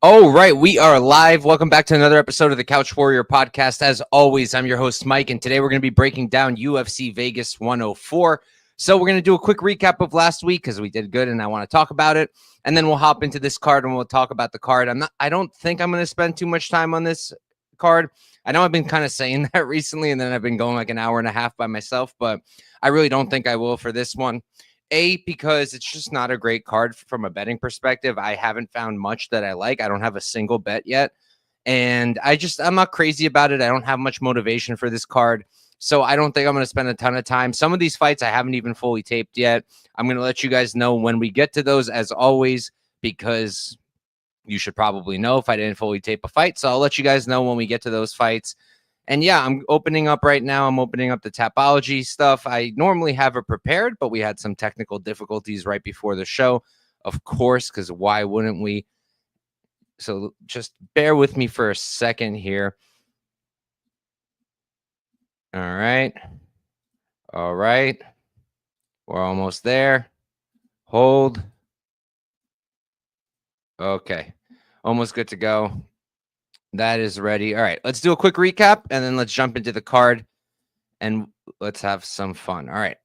All right, we are live. Welcome back to another episode of the Couch Warrior podcast. As always, I'm your host, Mike, and today we're going to be breaking down UFC Vegas 104. So we're going to do a quick recap of last week because we did good and I want to talk about it. And then we'll hop into this card and we'll talk about the card. I don't think I'm going to spend too much time on this card. I know I've been kind of saying that recently, and then I've been going like an hour and a half by myself, but I really don't think I will for this one. Because it's just not a great card from a betting perspective. I haven't found much that I like. I don't have a single bet yet. And I'm not crazy about it. I don't have much motivation for this card. So I don't think I'm going to spend a ton of time. Some of these fights I haven't even fully taped yet. I'm going to let you guys know when we get to those, as always, because you should probably know if I didn't fully tape a fight. So I'll let you guys know when we get to those fights. And yeah, I'm opening up right now. I'm opening up the Tapology stuff. I normally have it prepared, but we had some technical difficulties right before the show, of course, because why wouldn't we? So just bear with me for a second here. All right. All right. We're almost there. Hold. Okay. Almost good to go. That is ready. All right, let's do a quick recap, and then let's jump into the card, and let's have some fun. All right.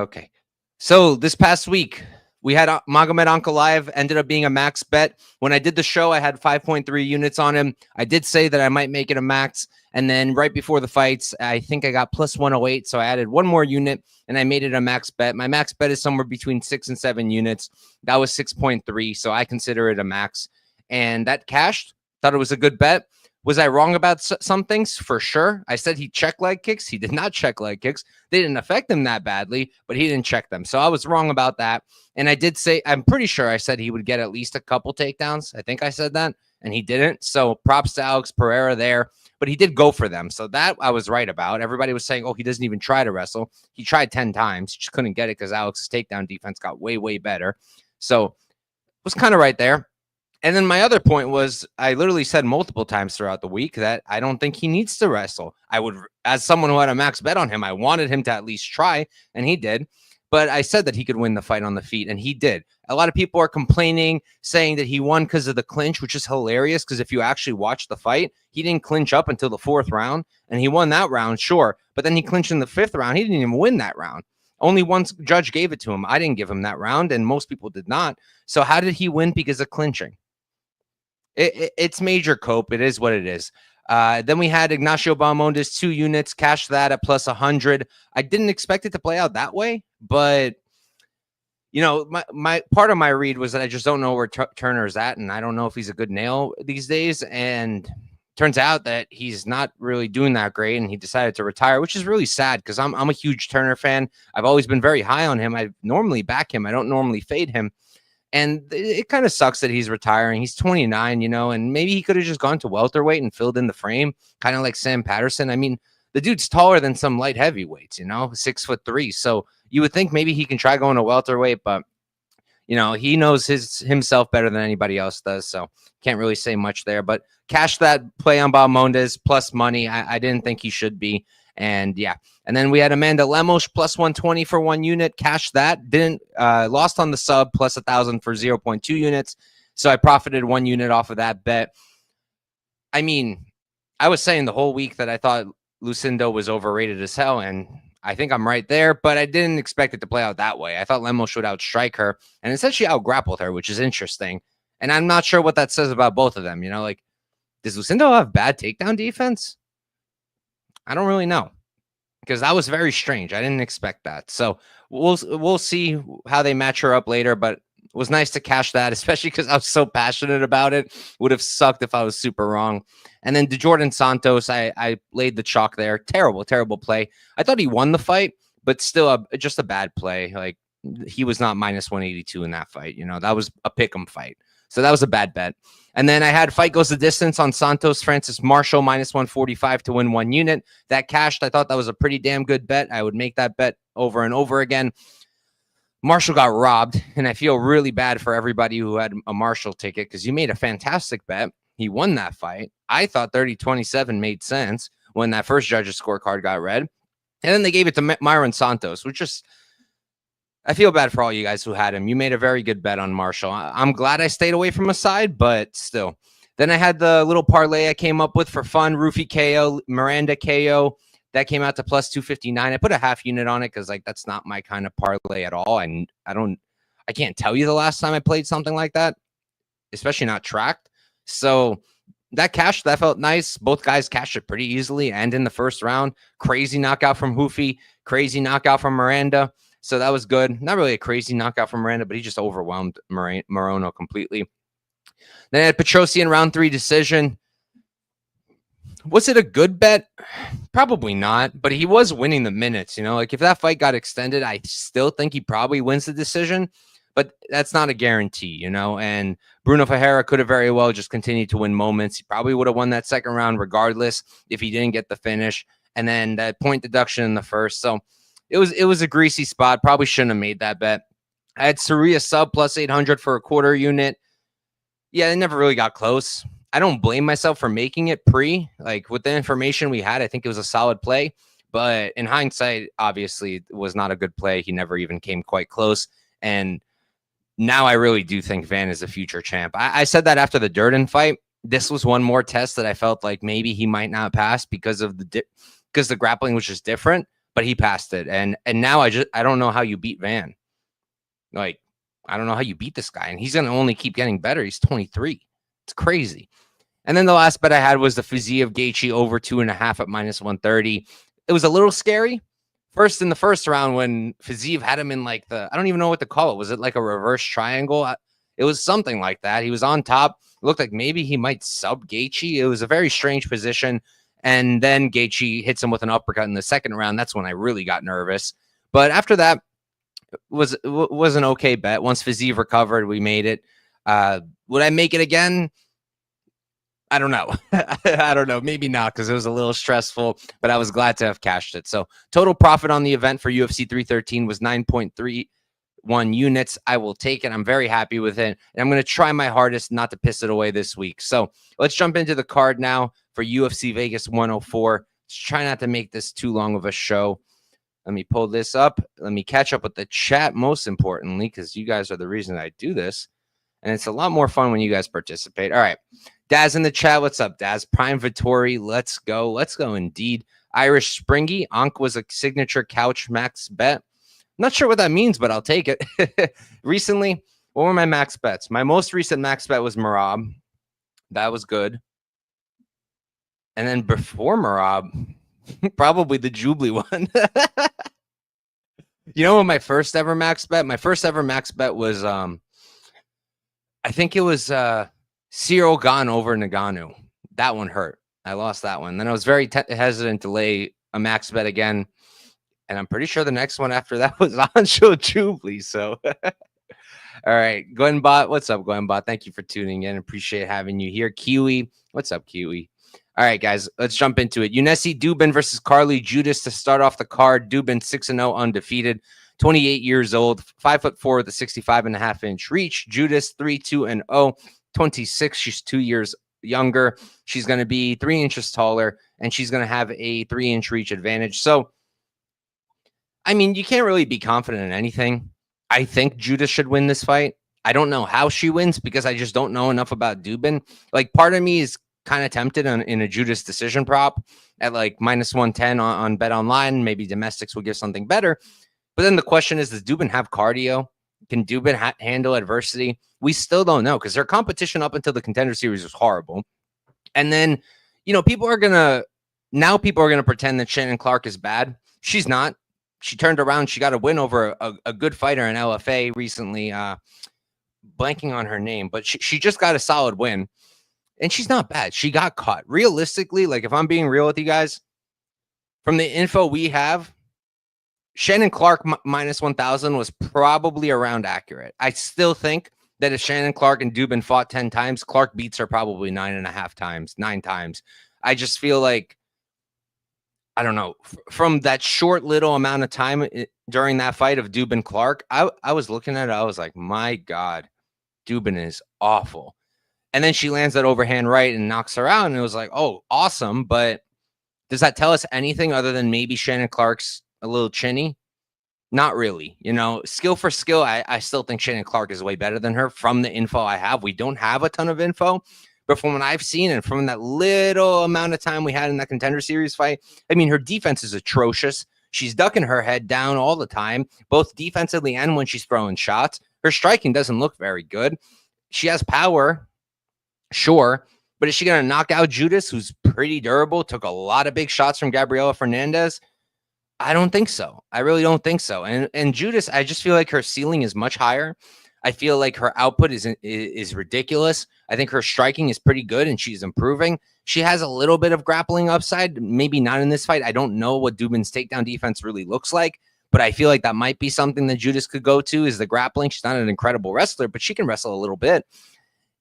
Okay. So this past week, we had Magomed Ankalaev, ended up being a max bet. When I did the show, I had 5.3 units on him. I did say that I might make it a max, and then right before the fights, I think I got plus 108, so I added one more unit, and I made it a max bet. My max bet is somewhere between 6 and 7 units. That was 6.3, so I consider it a max, and that cashed. Thought it was a good bet. Was I wrong about some things? For sure. I said he checked leg kicks. He did not check leg kicks. They didn't affect him that badly, but he didn't check them. So I was wrong about that. And I did say, I'm pretty sure I said he would get at least a couple takedowns. I think I said that, and he didn't. So props to Alex Pereira there, but he did go for them. So that I was right about. Everybody was saying, oh, he doesn't even try to wrestle. He tried 10 times. He just couldn't get it because Alex's takedown defense got way, way better. So was kind of right there. And then my other point was I literally said multiple times throughout the week that I don't think he needs to wrestle. I would, as someone who had a max bet on him, I wanted him to at least try, and he did. But I said that he could win the fight on the feet, and he did. A lot of people are complaining, saying that he won because of the clinch, which is hilarious because if you actually watch the fight, he didn't clinch up until the 4th round, and he won that round, sure. But then he clinched in the 5th round. He didn't even win that round. Only one judge gave it to him. I didn't give him that round, and most people did not. So how did he win? Because of clinching. It's major cope. It is what it is. Then we had Ignacio Bahamondes, 2 units, cashed that at plus 100. I didn't expect it to play out that way, but you know, my part of my read was that I just don't know where Turner is at, and I don't know if he's a good nail these days. And turns out that he's not really doing that great, and he decided to retire, which is really sad because I'm a huge Turner fan. I've always been very high on him. I normally back him. I don't normally fade him. And it kind of sucks that he's retiring. He's 29, you know, and maybe he could have just gone to welterweight and filled in the frame, kind of like Sam Patterson. I mean, the dude's taller than some light heavyweights, you know, 6'3". So you would think maybe he can try going to welterweight, but you know, he knows himself better than anybody else does. So can't really say much there, but cash that play on Bahamondes plus money. I didn't think he should be. And yeah, and then we had Amanda Lemos plus 120 for 1 unit. Cash that. Didn't lost on the sub plus 1,000 for 0.2 units. So I profited 1 unit off of that bet. I mean, I was saying the whole week that I thought Lucindo was overrated as hell, and I think I'm right there, but I didn't expect it to play out that way. I thought Lemos should outstrike her, and essentially out-grappled her, which is interesting. And I'm not sure what that says about both of them. You know, like, does Lucindo have bad takedown defense? I don't really know, because that was very strange. I didn't expect that. So we'll see how they match her up later, but it was nice to cash that, especially because I was so passionate about it. Would have sucked if I was super wrong. And then DeJordan Santos, I laid the chalk there. Terrible, terrible play. I thought he won the fight, but still just a bad play. Like, he was not minus 182 in that fight. You know, that was a pick'em fight. So that was a bad bet. And then I had fight goes the distance on Santos Francis Marshall minus 145 to win 1 unit. That cashed. I thought that was a pretty damn good bet. I would make that bet over and over again. Marshall got robbed, and I feel really bad for everybody who had a Marshall ticket because you made a fantastic bet. He won that fight. I thought 30-27 made sense when that first judge's scorecard got read. And then they gave it to Myron Santos, which just, I feel bad for all you guys who had him. You made a very good bet on Marshall. I'm glad I stayed away from a side, but still. Then I had the little parlay I came up with for fun. Roofie KO, Miranda KO. That came out to plus 259. I put a half unit on it because like that's not my kind of parlay at all. And I can't tell you the last time I played something like that, especially not tracked. So that cashed, that felt nice. Both guys cashed it pretty easily and in the first round. Crazy knockout from Hoofy, crazy knockout from Miranda. So that was good. Not really a crazy knockout from Miranda, but he just overwhelmed Morono completely. Then I had Petrosian round 3 decision. Was it a good bet? Probably not, but he was winning the minutes, you know, like if that fight got extended, I still think he probably wins the decision, but that's not a guarantee, you know, and Bruno Ferreira could have very well just continued to win moments. He probably would have won that second round regardless if he didn't get the finish, and then that point deduction in the first. So it was a greasy spot. Probably shouldn't have made that bet. I had Saria sub plus 800 for a quarter unit. Yeah, it never really got close. I don't blame myself for making it pre, like with the information we had, I think it was a solid play, but in hindsight, obviously it was not a good play. He never even came quite close. And now I really do think Van is a future champ. I said that after the Durden fight. This was one more test that I felt like maybe he might not pass because of because the grappling was just different, but he passed it. And now I don't know how you beat Van. Like, I don't know how you beat this guy, and he's going to only keep getting better. He's 23. It's crazy. And then the last bet I had was the Fiziev Gaethje over 2.5 at minus 130. It was a little scary. First in the first round when Fiziev had him in like I don't even know what to call it. Was it like a reverse triangle? It was something like that. He was on top. It looked like maybe he might sub Gaethje. It was a very strange position. And then Gaethje hits him with an uppercut in the second round. That's when I really got nervous. But after that, was an okay bet. Once Fiziev recovered, we made it. Would I make it again? I don't know. I don't know. Maybe not because it was a little stressful, but I was glad to have cashed it. So total profit on the event for UFC 313 was 9.31 units. I will take it. I'm very happy with it. And I'm going to try my hardest not to piss it away this week. So let's jump into the card now for UFC Vegas 104. Let's try not to make this too long of a show. Let me pull this up. Let me catch up with the chat, most importantly, because you guys are the reason I do this. And it's a lot more fun when you guys participate. All right. Daz in the chat. What's up, Daz? Prime Vettori. Let's go. Let's go indeed. Irish Springy. Ankh was a signature couch max bet. I'm not sure what that means, but I'll take it. Recently, what were my max bets? My most recent max bet was Marab. That was good. And then before Marab, probably the Jubilee one. You know what my first ever max bet? My first ever max bet was I think it was Cyril Gane over Nagano. That one hurt. I lost that one. Then I was very hesitant to lay a max bet again. And I'm pretty sure the next one after that was Ancho Jubilee. So, all right. Glenbot. What's up, Glenbot? Thank you for tuning in. Appreciate having you here. Kiwi. What's up, Kiwi? All right, guys. Let's jump into it. Yuneisy Duben versus Carli Judice to start off the card. Duben 6-0 undefeated. 28 years old, 5'4" with a 65.5-inch reach. Judice 3-2-0, 26. She's 2 years younger. She's going to be 3 inches taller, and she's going to have a 3-inch reach advantage. So, I mean, you can't really be confident in anything. I think Judice should win this fight. I don't know how she wins because I just don't know enough about Duben. Like, part of me is kind of tempted in a Judice decision prop at like minus 110 on Bet Online. Maybe domestics will give something better. But then the question is, does Duben have cardio? Can Duben handle adversity? We still don't know because her competition up until the Contender Series was horrible. And then, you know, people are going to pretend that Shannon Clark is bad. She's not. She turned around. She got a win over a good fighter in LFA recently. Blanking on her name, but she just got a solid win. And she's not bad. She got caught. Realistically, like if I'm being real with you guys, from the info we have, Shannon Clark minus 1,000 was probably around accurate. I still think that if Shannon Clark and Duben fought 10 times, Clark beats her probably 9.5 times, 9 times. I just feel like, I don't know, from that short little amount of time during that fight of Duben Clark, I was looking at it, I was like, my God, Duben is awful. And then she lands that overhand right and knocks her out, and it was like, oh, awesome. But does that tell us anything other than maybe Shannon Clark's a little chinny? Not really. Skill for skill, I still think Shannon Clark is way better than her from the info I have. We don't have a ton of info, but from what I've seen and from that little amount of time we had in that Contender Series fight, I mean, her defense is atrocious. She's ducking her head down all the time, both defensively and when she's throwing shots. Her striking doesn't look very good. She has power, sure, but is she going to knock out Judice, who's pretty durable, took a lot of big shots from Gabriela Hernandez? I don't think so. I really don't think so. And Judice, I just feel like her ceiling is much higher. I feel like her output is ridiculous. I think her striking is pretty good and she's improving. She has a little bit of grappling upside, maybe not in this fight. I don't know what Duben's takedown defense really looks like, but I feel like that might be something that Judice could go to, is the grappling. She's not an incredible wrestler, but she can wrestle a little bit.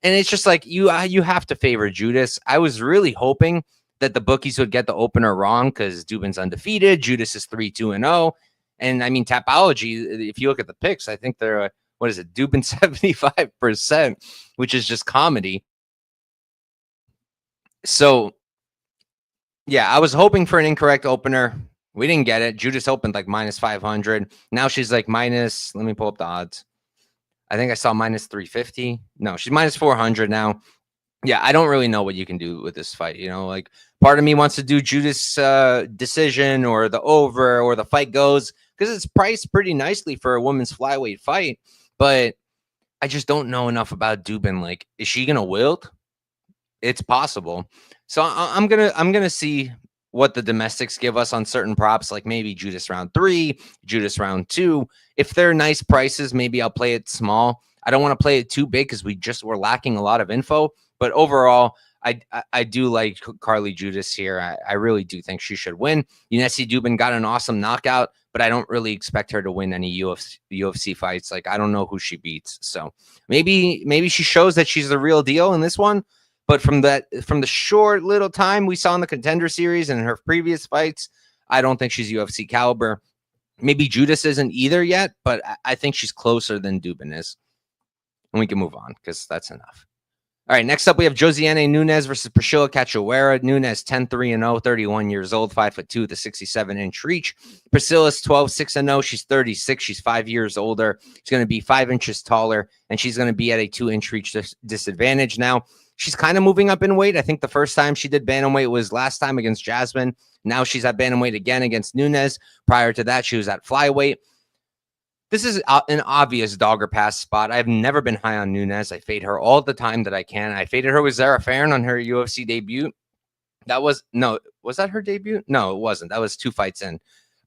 And it's just like you have to favor Judice. I was really hoping that the bookies would get the opener wrong because Duben's undefeated. Judice is 3-2-0. And I mean, Tapology, if you look at the picks, I think they're, what is it, Duben 75%, which is just comedy. So, yeah, I was hoping for an incorrect opener. We didn't get it. Judice opened like minus 500. Now she's like minus, let me pull up the odds. I think I saw minus 350. No, she's minus 400 now. Yeah, I don't really know what you can do with this fight. Like part of me wants to do Judice decision or the over or the fight goes, because it's priced pretty nicely for a women's flyweight fight. But I just don't know enough about Duben. Like, is she gonna wilt? It's possible. So I'm gonna see what the domestics give us on certain props, like maybe Judice round 3, Judice round 2. If they're nice prices, maybe I'll play it small. I don't want to play it too big because we're lacking a lot of info. But overall, I do like Carli Judice here. I really do think she should win. Yuneisy Duben got an awesome knockout, but I don't really expect her to win any UFC fights. Like, I don't know who she beats. So maybe she shows that she's the real deal in this one. But from the short little time we saw in the Contender Series and in her previous fights, I don't think she's UFC caliber. Maybe Judice isn't either yet, but I think she's closer than Duben is. And we can move on because that's enough. All right, next up we have Josiane Nunes versus Priscila Cachoeira. Nunes 10-3-0, 31 years old, 5'2" with a 67-inch reach. Priscila's 12-6-0. She's 36. She's 5 years older. She's going to be 5 inches taller, and she's going to be at a 2-inch reach disadvantage now. She's kind of moving up in weight. I think the first time she did bantamweight was last time against Jasmine. Now she's at bantamweight again against Nunes. Prior to that, she was at flyweight. This is an obvious dog or pass spot. I've never been high on Nunes. I fade her all the time that I can. I faded her with Zara Farron on her UFC debut. Was that her debut? No, it wasn't. That was 2 fights in.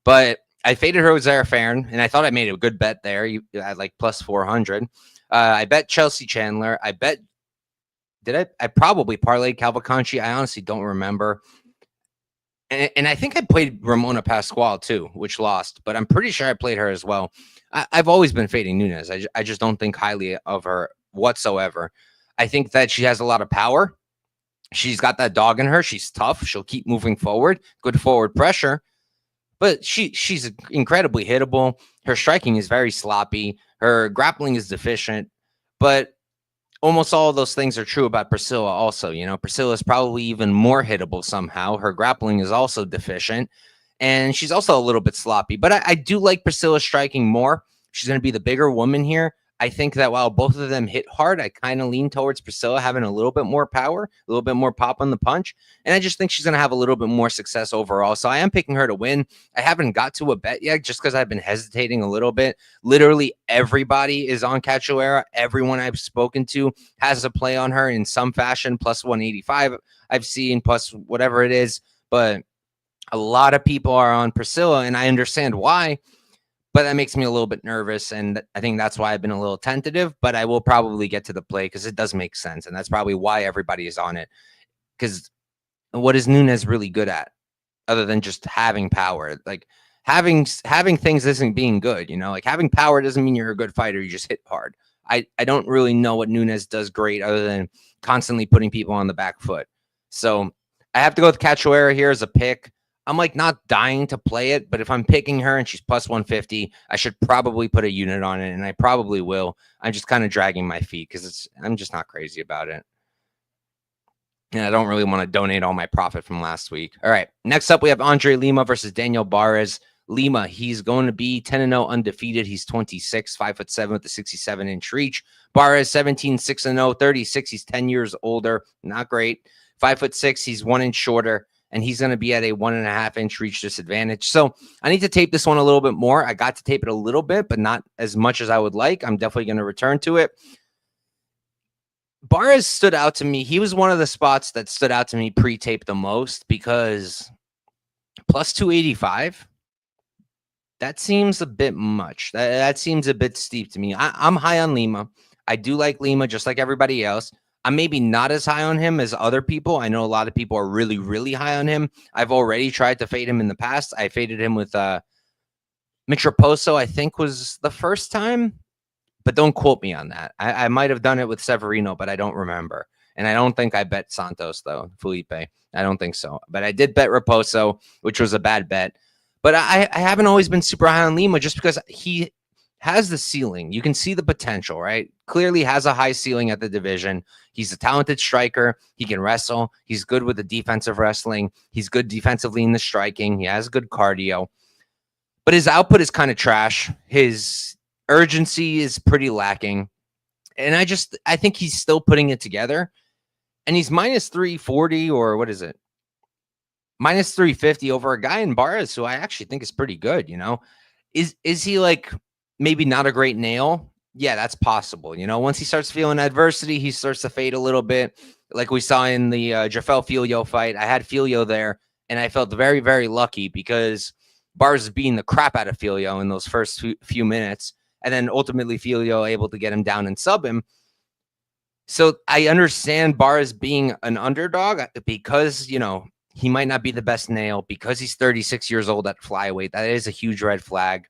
But I faded her with Zara Farron, and I thought I made a good bet there. You had like plus 400. I bet Chelsea Chandler. I probably parlayed Cavalcanti. I honestly don't remember. And I think I played Ramona Pascual too, which lost, but I'm pretty sure I played her as well. I've always been fading Nunes. I just don't think highly of her whatsoever. I think that she has a lot of power. She's got that dog in her. She's tough. She'll keep moving forward. Good forward pressure. But she's incredibly hittable. Her striking is very sloppy. Her grappling is deficient. But almost all of those things are true about Priscila also. Priscila is probably even more hittable somehow. Her grappling is also deficient. And she's also a little bit sloppy. But I do like Priscila striking more. She's going to be the bigger woman here. I think that while both of them hit hard, I kind of lean towards Priscila having a little bit more power, a little bit more pop on the punch. And I just think she's going to have a little bit more success overall. So I am picking her to win. I haven't got to a bet yet just because I've been hesitating a little bit. Literally everybody is on Cachoeira. Everyone I've spoken to has a play on her in some fashion, plus 185 I've seen, plus whatever it is. But a lot of people are on Priscila, and I understand why. But that makes me a little bit nervous, and I think that's why I've been a little tentative, but I will probably get to the play because it does make sense, and that's probably why everybody is on it. Because what is Nunes really good at other than just having power? Like, having things isn't being good, Like, having power doesn't mean you're a good fighter. You just hit hard. I don't really know what Nunes does great other than constantly putting people on the back foot. So I have to go with Cachoeira here as a pick. I'm like not dying to play it, but if I'm picking her and she's plus 150, I should probably put a unit on it, and I probably will. I'm just kind of dragging my feet because I'm just not crazy about it. And I don't really want to donate all my profit from last week. All right. Next up, we have Andre Lima versus Daniel Barez. Lima, he's going to be 10-0 undefeated. He's 26, 5'7" with a 67-inch reach. Barez, 17, 6-0, 36. He's 10 years older. Not great. 5'6". He's 1 inch shorter, and he's going to be at a 1.5-inch reach disadvantage. So I need to tape this one a little bit more. I got to tape it a little bit, but not as much as I would like. I'm definitely going to return to it. Barez stood out to me. He was one of the spots that stood out to me pre-tape the most because plus 285, that seems a bit much. That seems a bit steep to me. I'm high on Lima. I do like Lima just like everybody else. I'm maybe not as high on him as other people. I know a lot of people are really, really high on him. I've already tried to fade him in the past. I faded him with Mitraposo, I think was the first time. But don't quote me on that. I might have done it with Severino, but I don't remember. And I don't think I bet Santos, though, Felipe. I don't think so. But I did bet Raposo, which was a bad bet. But I haven't always been super high on Lima just because he has the ceiling. You can see the potential, right? Clearly has a high ceiling at the division. He's a talented striker. He can wrestle. He's good with the defensive wrestling. He's good defensively in the striking. He has good cardio. But his output is kind of trash. His urgency is pretty lacking. And I think he's still putting it together. And he's minus 340 or what is it? Minus 350 over a guy in Barez who I actually think is pretty good, you know? Is he like maybe not a great nail? Yeah, that's possible. You know, once he starts feeling adversity, he starts to fade a little bit. Like we saw in the Jafel Filio fight. I had Filio there, and I felt very, very lucky because Barez is beating the crap out of Filio in those first few minutes. And then ultimately Filio able to get him down and sub him. So I understand Barez being an underdog because, you know, he might not be the best nail because he's 36 years old at flyweight. That is a huge red flag.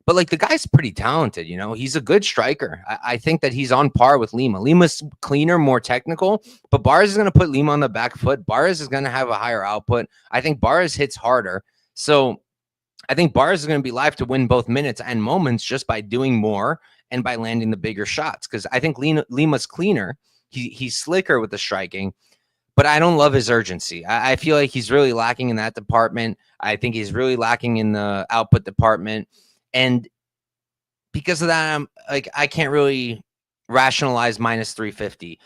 But like the guy's pretty talented, you know, he's a good striker. I think that he's on par with Lima. Lima's cleaner, more technical, but Barez is going to put Lima on the back foot. Barez is going to have a higher output. I think Barez hits harder. So I think Barez is going to be live to win both minutes and moments just by doing more and by landing the bigger shots. Because I think Lima's cleaner. He's slicker with the striking. But I don't love his urgency. I feel like he's really lacking in that department. I think he's really lacking in the output department. And because of that, I can't really rationalize minus 350.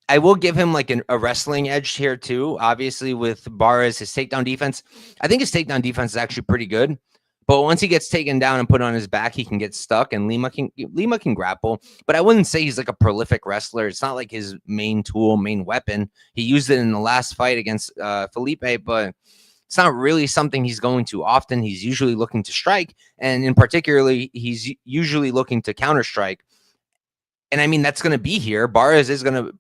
I will give him like a wrestling edge here too. Obviously with Barez, his takedown defense. I think his takedown defense is actually pretty good. But once he gets taken down and put on his back, he can get stuck, and Lima can grapple. But I wouldn't say he's like a prolific wrestler. It's not like his main tool, main weapon. He used it in the last fight against Felipe, but it's not really something he's going to often. He's usually looking to strike, and in particularly, he's usually looking to counter strike. And I mean, that's going to be here. Barez is going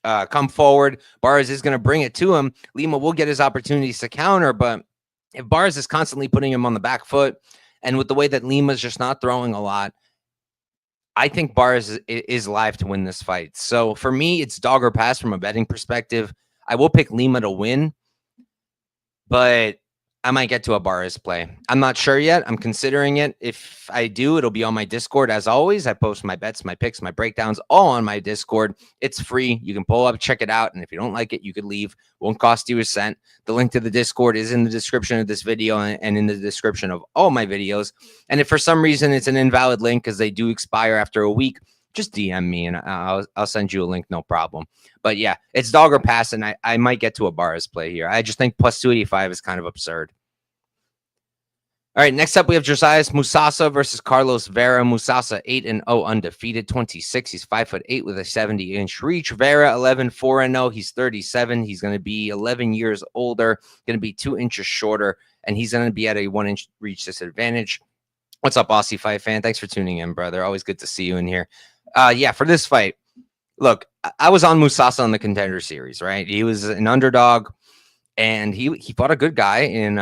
to come forward. Barez is going to bring it to him. Lima will get his opportunities to counter, but if Barez is constantly putting him on the back foot, and with the way that Lima's just not throwing a lot, I think Barez is live to win this fight. So for me, it's dog or pass from a betting perspective. I will pick Lima to win, but I might get to a Barez play. I'm not sure yet. I'm considering it. If I do, it'll be on my Discord. As always, I post my bets, my picks, my breakdowns all on my Discord. It's free. You can pull up, check it out. And if you don't like it, you could leave. Won't cost you a cent. The link to the Discord is in the description of this video and in the description of all my videos. And if for some reason it's an invalid link because they do expire after a week, just DM me and I'll send you a link. No problem. But yeah, it's dog or pass. And I might get to a Barez play here. I just think plus 285 is kind of absurd. All right, next up we have Josias Musasa versus Carlos Vera. Musasa 8-0 undefeated, 26. He's 5'8" with a 70-inch reach. Vera 11-4-0. He's 37. He's going to be 11 years older, going to be 2 inches shorter, and he's going to be at a 1 inch reach disadvantage. What's up, Aussie Fight fan? Thanks for tuning in, brother. Always good to see you in here. Yeah, for this fight, look, I was on Musasa on the Contender Series, right? He was an underdog, and he fought a good guy in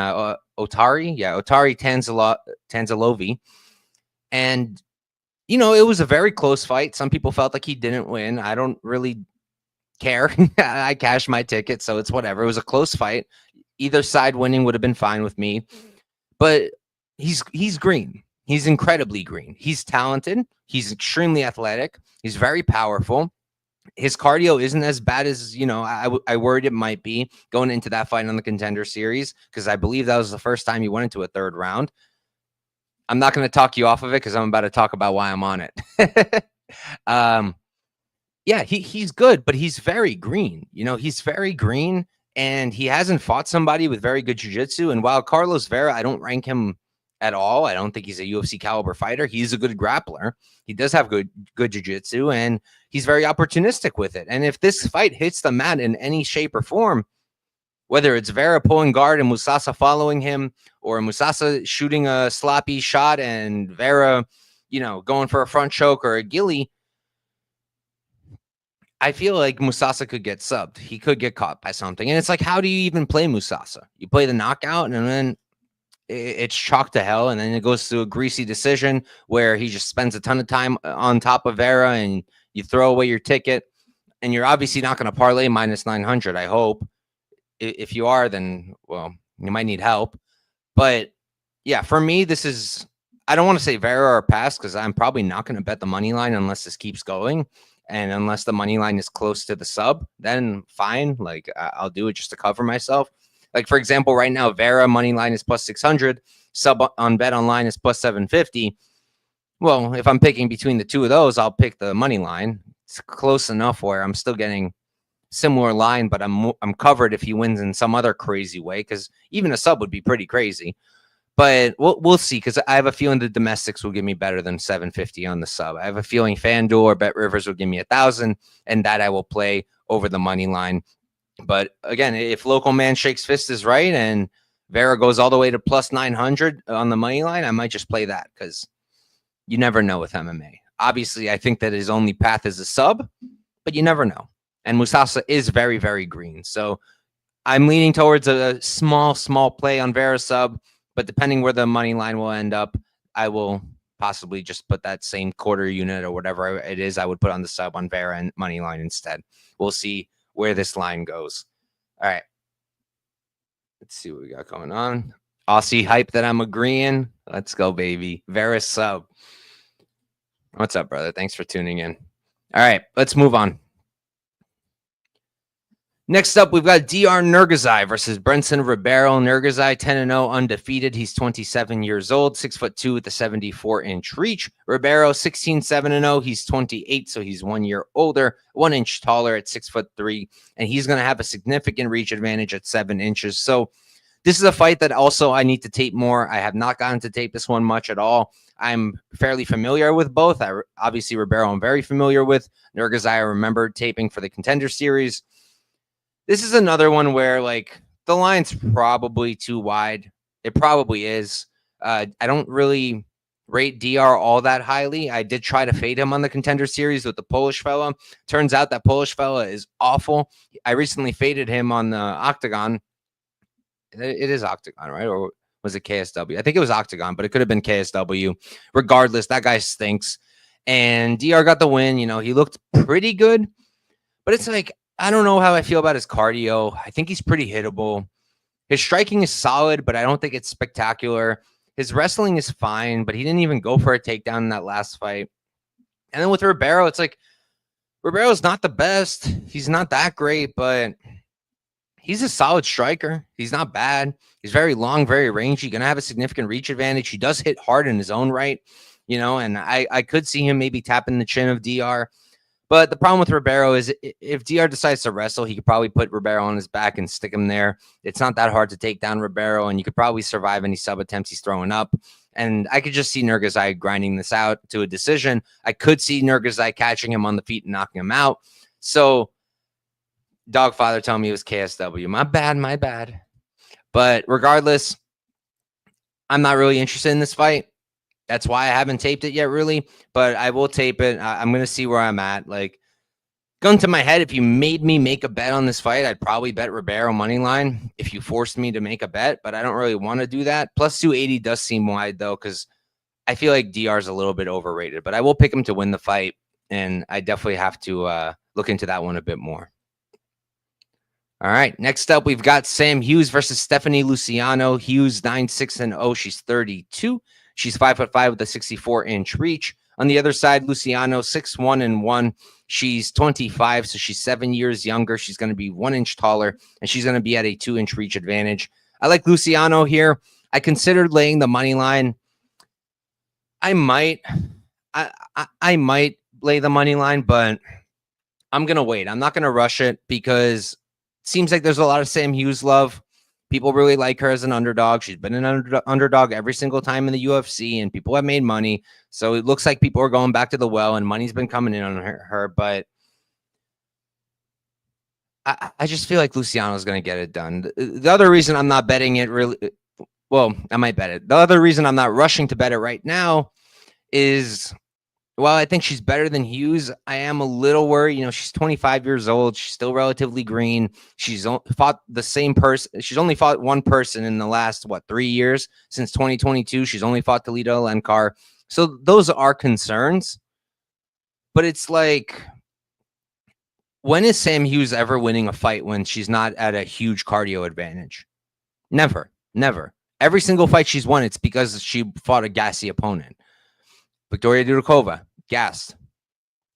Otari. Yeah, Otari Tanzalovi. And it was a very close fight. Some people felt like he didn't win. I don't really care. I cashed my ticket, so it's whatever. It was a close fight. Either side winning would have been fine with me. But he's green. He's incredibly green. He's talented. He's extremely athletic. He's very powerful. His cardio isn't as bad as, I worried it might be going into that fight on the Contender Series, because I believe that was the first time he went into a third round. I'm not going to talk you off of it because I'm about to talk about why I'm on it. Yeah, he's good, but he's very green. He's very green, and he hasn't fought somebody with very good jiu-jitsu. And while Carlos Vera, I don't rank him at all. I don't think he's a UFC caliber fighter. He's a good grappler. He does have good jiu-jitsu, and he's very opportunistic with it. And if this fight hits the mat in any shape or form, whether it's Vera pulling guard and Musasa following him, or Musasa shooting a sloppy shot and Vera, going for a front choke or a ghillie, I feel like Musasa could get subbed. He could get caught by something. And it's like, how do you even play Musasa? You play the knockout, and then it's chalk to hell, and then it goes to a greasy decision where he just spends a ton of time on top of Vera, and you throw away your ticket, and you're obviously not going to parlay minus 900, I hope. If you are, then, well, you might need help. But yeah, for me, this is, I don't want to say Vera or pass, because I'm probably not going to bet the money line unless this keeps going. And unless the money line is close to the sub, then fine. Like, I'll do it just to cover myself. Like, for example, right now, Vera money line is plus 600. Sub on Bet Online is plus 750. Well, if I'm picking between the two of those, I'll pick the money line. It's close enough where I'm still getting similar line, but I'm covered if he wins in some other crazy way, because even a sub would be pretty crazy. But we'll see, because I have a feeling the domestics will give me better than 750 on the sub. I have a feeling FanDuel or Bet Rivers will give me 1,000, and that I will play over the money line. But again, if Local Man Shakes Fist is right and Vera goes all the way to plus 900 on the money line, I might just play that, because you never know with MMA. Obviously, I think that his only path is a sub, but you never know. And Musasa is very, very green. So I'm leaning towards a small play on Vera sub. But depending where the money line will end up, I will possibly just put that same quarter unit or whatever it is I would put on the sub on Vera and money line instead. We'll see where this line goes. All right. Let's see what we got going on. Aussie hype that I'm agreeing. Let's go, baby. Vera sub. What's up, brother? Thanks for tuning in. All right, let's move on. Next up, we've got Diyar Nurgozhay versus Brendson Ribeiro. Nurgozhay 10-0 undefeated. He's 27 years old, 6'2" with a 74-inch reach. Ribeiro 16-7-0. He's 28, so he's 1 year older, 1 inch taller at 6'3", and he's going to have a significant reach advantage at 7 inches. So this is a fight that also I need to tape more. I have not gotten to tape this one much at all. I'm fairly familiar with both. Obviously, Ribeiro I'm very familiar with. Nurgozhay I remember taping for the Contender Series. This is another one where, like, the line's probably too wide. It probably is. I don't really rate Diyar all that highly. I did try to fade him on the Contender Series with the Polish fella. Turns out that Polish fella is awful. I recently faded him on the Octagon. It is Octagon, right? Or was it KSW? I think it was Octagon, but it could have been KSW. Regardless, that guy stinks. And Diyar got the win. He looked pretty good. But it's like, I don't know how I feel about his cardio. I think he's pretty hittable. His striking is solid, but I don't think it's spectacular. His wrestling is fine, but he didn't even go for a takedown in that last fight. And then with Ribeiro, it's like, Ribeiro's not the best. He's not that great, but he's a solid striker. He's not bad. He's very long, very rangy. Going to have a significant reach advantage. He does hit hard in his own right, and I could see him maybe tapping the chin of Diyar. But the problem with Ribeiro is if Diyar decides to wrestle, he could probably put Ribeiro on his back and stick him there. It's not that hard to take down Ribeiro, and you could probably survive any sub attempts he's throwing up. And I could just see Nurgozhay grinding this out to a decision. I could see Nurgozhay catching him on the feet and knocking him out. So Dogfather telling me it was KSW. My bad. But regardless, I'm not really interested in this fight. That's why I haven't taped it yet, really. But I will tape it. I'm going to see where I'm at. Like, gun to my head, if you made me make a bet on this fight, I'd probably bet Ribeiro money line if you forced me to make a bet. But I don't really want to do that. Plus 280 does seem wide, though, because I feel like Diyar is a little bit overrated, but I will pick him to win the fight, and I definitely have to look into that one a bit more. All right, next up, we've got Sam Hughes versus Stephanie Luciano. Hughes 9-6-0. She's 32. She's 5'5" with a 64-inch reach. On the other side, Luciano 6'1" She's 25, so she's 7 years younger. She's going to be 1 inch taller, and she's going to be at a 2-inch reach advantage. I like Luciano here. I considered laying the money line. I might lay the money line, but I'm going to wait. I'm not going to rush it because it seems like there's a lot of Sam Hughes love. People really like her as an underdog. She's been an underdog every single time in the UFC, and people have made money. So it looks like people are going back to the well, and money's been coming in on her. But I just feel like Luciano's going to get it done. The other reason I'm not betting it really, well, I might bet it. The other reason I'm not rushing to bet it right now is, while I think she's better than Hughes, I am a little worried. You know, she's 25 years old. She's still relatively green. She's fought the same person. She's only fought one person in the last, 3 years since 2022. She's only fought Toledo Alencar. So those are concerns. But it's like, when is Sam Hughes ever winning a fight when she's not at a huge cardio advantage? Never. Every single fight she's won, it's because she fought a gassy opponent. Victoria Dudakova, gassed.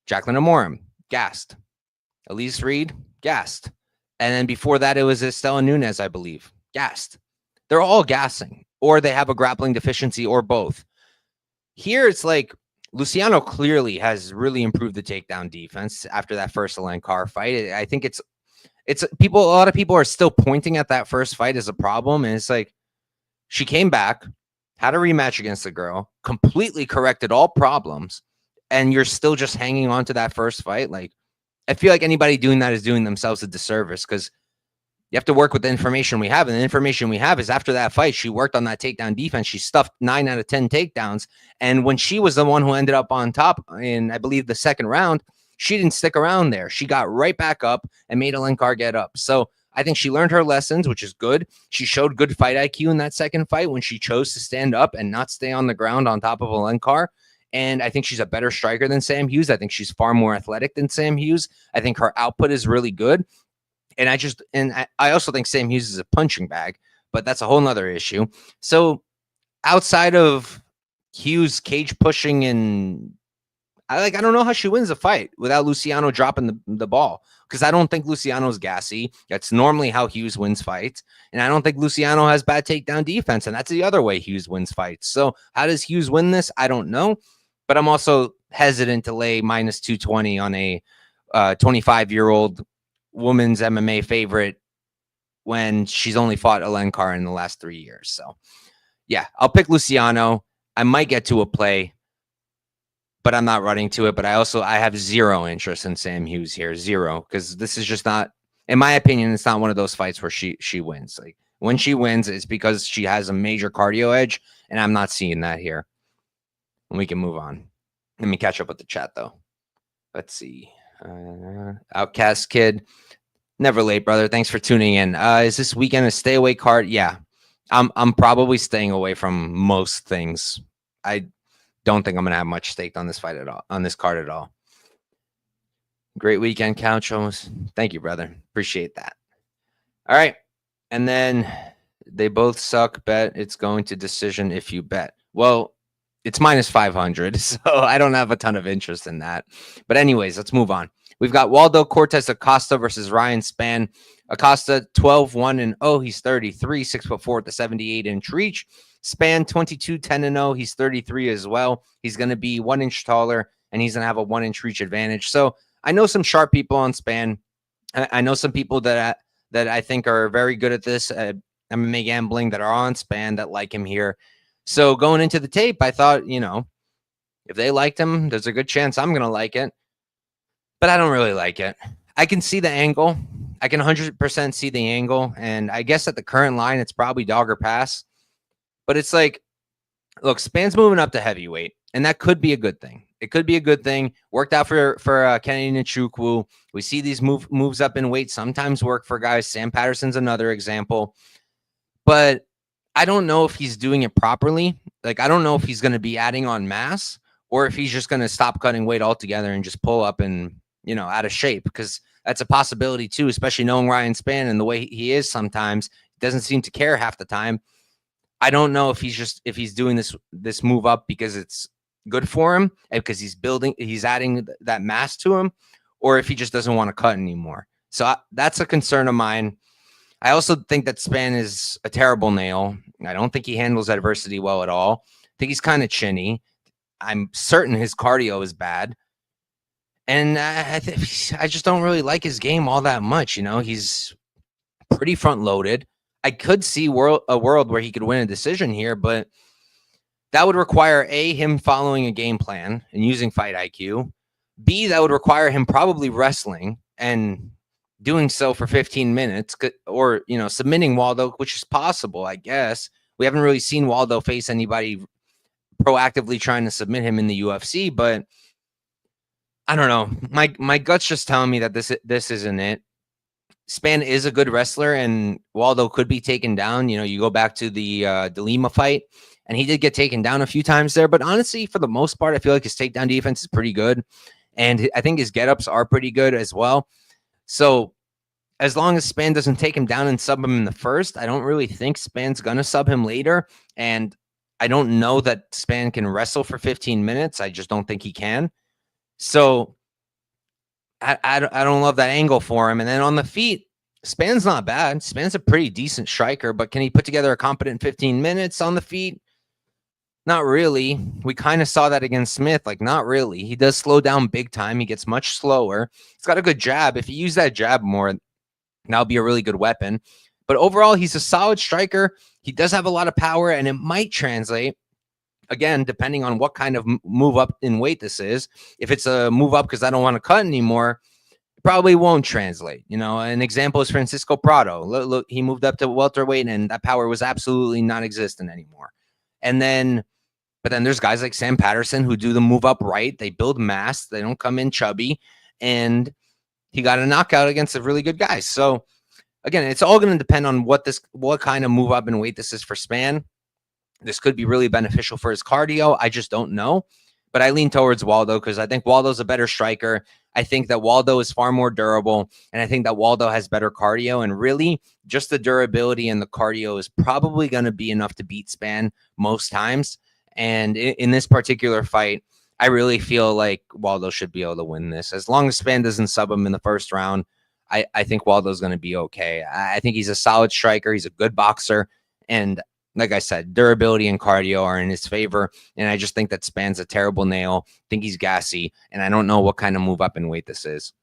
Jacqueline Amorim, gassed. Elise Reed, gassed. And then before that, it was Estela Nunes, I believe, gassed. They're all gassing, or they have a grappling deficiency, or both. Here, it's like Luciano clearly has really improved the takedown defense after that first Alencar fight. I think it's people. A lot of people are still pointing at that first fight as a problem, and it's like she came back, had a rematch against the girl, completely corrected all problems, and you're still just hanging on to that first fight. Like, I feel like anybody doing that is doing themselves a disservice, because you have to work with the information we have. And the information we have is after that fight, she worked on that takedown defense. She stuffed 9 out of 10 takedowns. And when she was the one who ended up on top in, I believe, the second round, she didn't stick around there. She got right back up and made Alencar get up. So I think she learned her lessons, which is good. She showed good fight IQ in that second fight when she chose to stand up and not stay on the ground on top of Alencar. And I think she's a better striker than Sam Hughes. I think she's far more athletic than Sam Hughes. I think her output is really good. And I also think Sam Hughes is a punching bag, but that's a whole nother issue. So outside of Hughes cage pushing, and I don't know how she wins a fight without Luciano dropping the ball, because I don't think Luciano's gassy. That's normally how Hughes wins fights. And I don't think Luciano has bad takedown defense, and that's the other way Hughes wins fights. So how does Hughes win this? I don't know, but I'm also hesitant to lay minus 220 on a 25-year-old woman's MMA favorite when she's only fought Alencar in the last 3 years. So yeah, I'll pick Luciano. I might get to a play, but I'm not running to it. But I have zero interest in Sam Hughes here. Zero. Because this is just not, in my opinion, it's not one of those fights where she wins. Like, when she wins, it's because she has a major cardio edge, and I'm not seeing that here. And we can move on. Let me catch up with the chat though. Let's see. Outcast Kid, never late, brother. Thanks for tuning in. Is this weekend a stay away card? Yeah, I'm probably staying away from most things. I don't think I'm gonna have much stake on this fight at all, on this card at all. Great weekend, Couchos. Thank you, brother. Appreciate that. All right, and then they both suck. Bet it's going to decision if you bet. Well, it's minus 500, so I don't have a ton of interest in that. But anyways, let's move on. We've got Waldo Cortes-Acosta versus Ryan Spann. Acosta 12-1-0. He's 33, 6'4" with the 78-inch reach. Spann 22-10-0. He's 33 as well. He's going to be 1 inch taller, and he's going to have a 1 inch reach advantage. So I know some sharp people on Spann. I know some people that I think are very good at this MMA gambling that are on Spann that like him here. So going into the tape, I thought, if they liked him, there's a good chance I'm going to like it. But I don't really like it. I can see the angle. I can 100% see the angle. And I guess at the current line, it's probably dog or pass. But it's like, look, Spann's moving up to heavyweight, and that could be a good thing. It could be a good thing. Worked out for Kennedy Nchukwu. We see these moves up in weight sometimes work for guys. Sam Patterson's another example. But I don't know if he's doing it properly. Like, I don't know if he's going to be adding on mass or if he's just going to stop cutting weight altogether and just pull up and, out of shape, because that's a possibility too, especially knowing Ryan Spann and the way he is sometimes. He doesn't seem to care half the time. I don't know if he's doing this move up because it's good for him and because he's adding that mass to him, or if he just doesn't want to cut anymore. So that's a concern of mine. I also think that Spann is a terrible nail. I don't think he handles adversity well at all. I think he's kind of chinny. I'm certain his cardio is bad. And I just don't really like his game all that much. He's pretty front loaded. I could see a world where he could win a decision here, but that would require him following a game plan and using fight IQ. B, that would require him probably wrestling and doing so for 15 minutes, or submitting Waldo, which is possible, I guess. We haven't really seen Waldo face anybody proactively trying to submit him in the UFC, but I don't know. My gut's just telling me that this isn't it. Spann is a good wrestler, and Waldo could be taken down. You go back to the Lima fight, and he did get taken down a few times there. But honestly, for the most part, I feel like his takedown defense is pretty good, and I think his get-ups are pretty good as well. So as long as Spann doesn't take him down and sub him in the first, I don't really think Spann's going to sub him later. And I don't know that Spann can wrestle for 15 minutes. I just don't think he can. So I don't love that angle for him. And then on the feet, Spann's not bad. Spann's a pretty decent striker, but can he put together a competent 15 minutes on the feet? Not really. We kind of saw that against Smith. Like, not really. He does slow down big time. He gets much slower. He's got a good jab. If you use that jab more, that'll be a really good weapon. But overall, he's a solid striker. He does have a lot of power, and it might translate, again, depending on what kind of move up in weight this is. If it's a move up because I don't want to cut anymore, it probably won't translate. An example is Francisco Prado. Look, he moved up to welterweight, and that power was absolutely non-existent anymore. But then there's guys like Sam Patterson who do the move up right. They build mass. They don't come in chubby. And he got a knockout against a really good guy. So, again, it's all going to depend on what kind of move up in weight this is for Spann. This could be really beneficial for his cardio. I just don't know. But I lean towards Waldo because I think Waldo's a better striker. I think that Waldo is far more durable. And I think that Waldo has better cardio. And really, just the durability and the cardio is probably going to be enough to beat Spann most times. And in this particular fight, I really feel like Waldo should be able to win this. As long as Spann doesn't sub him in the first round, I think Waldo's going to be okay. I think he's a solid striker. He's a good boxer. And like I said, durability and cardio are in his favor. And I just think that Spann's a terrible nail. I think he's gassy. And I don't know what kind of move up in weight this is.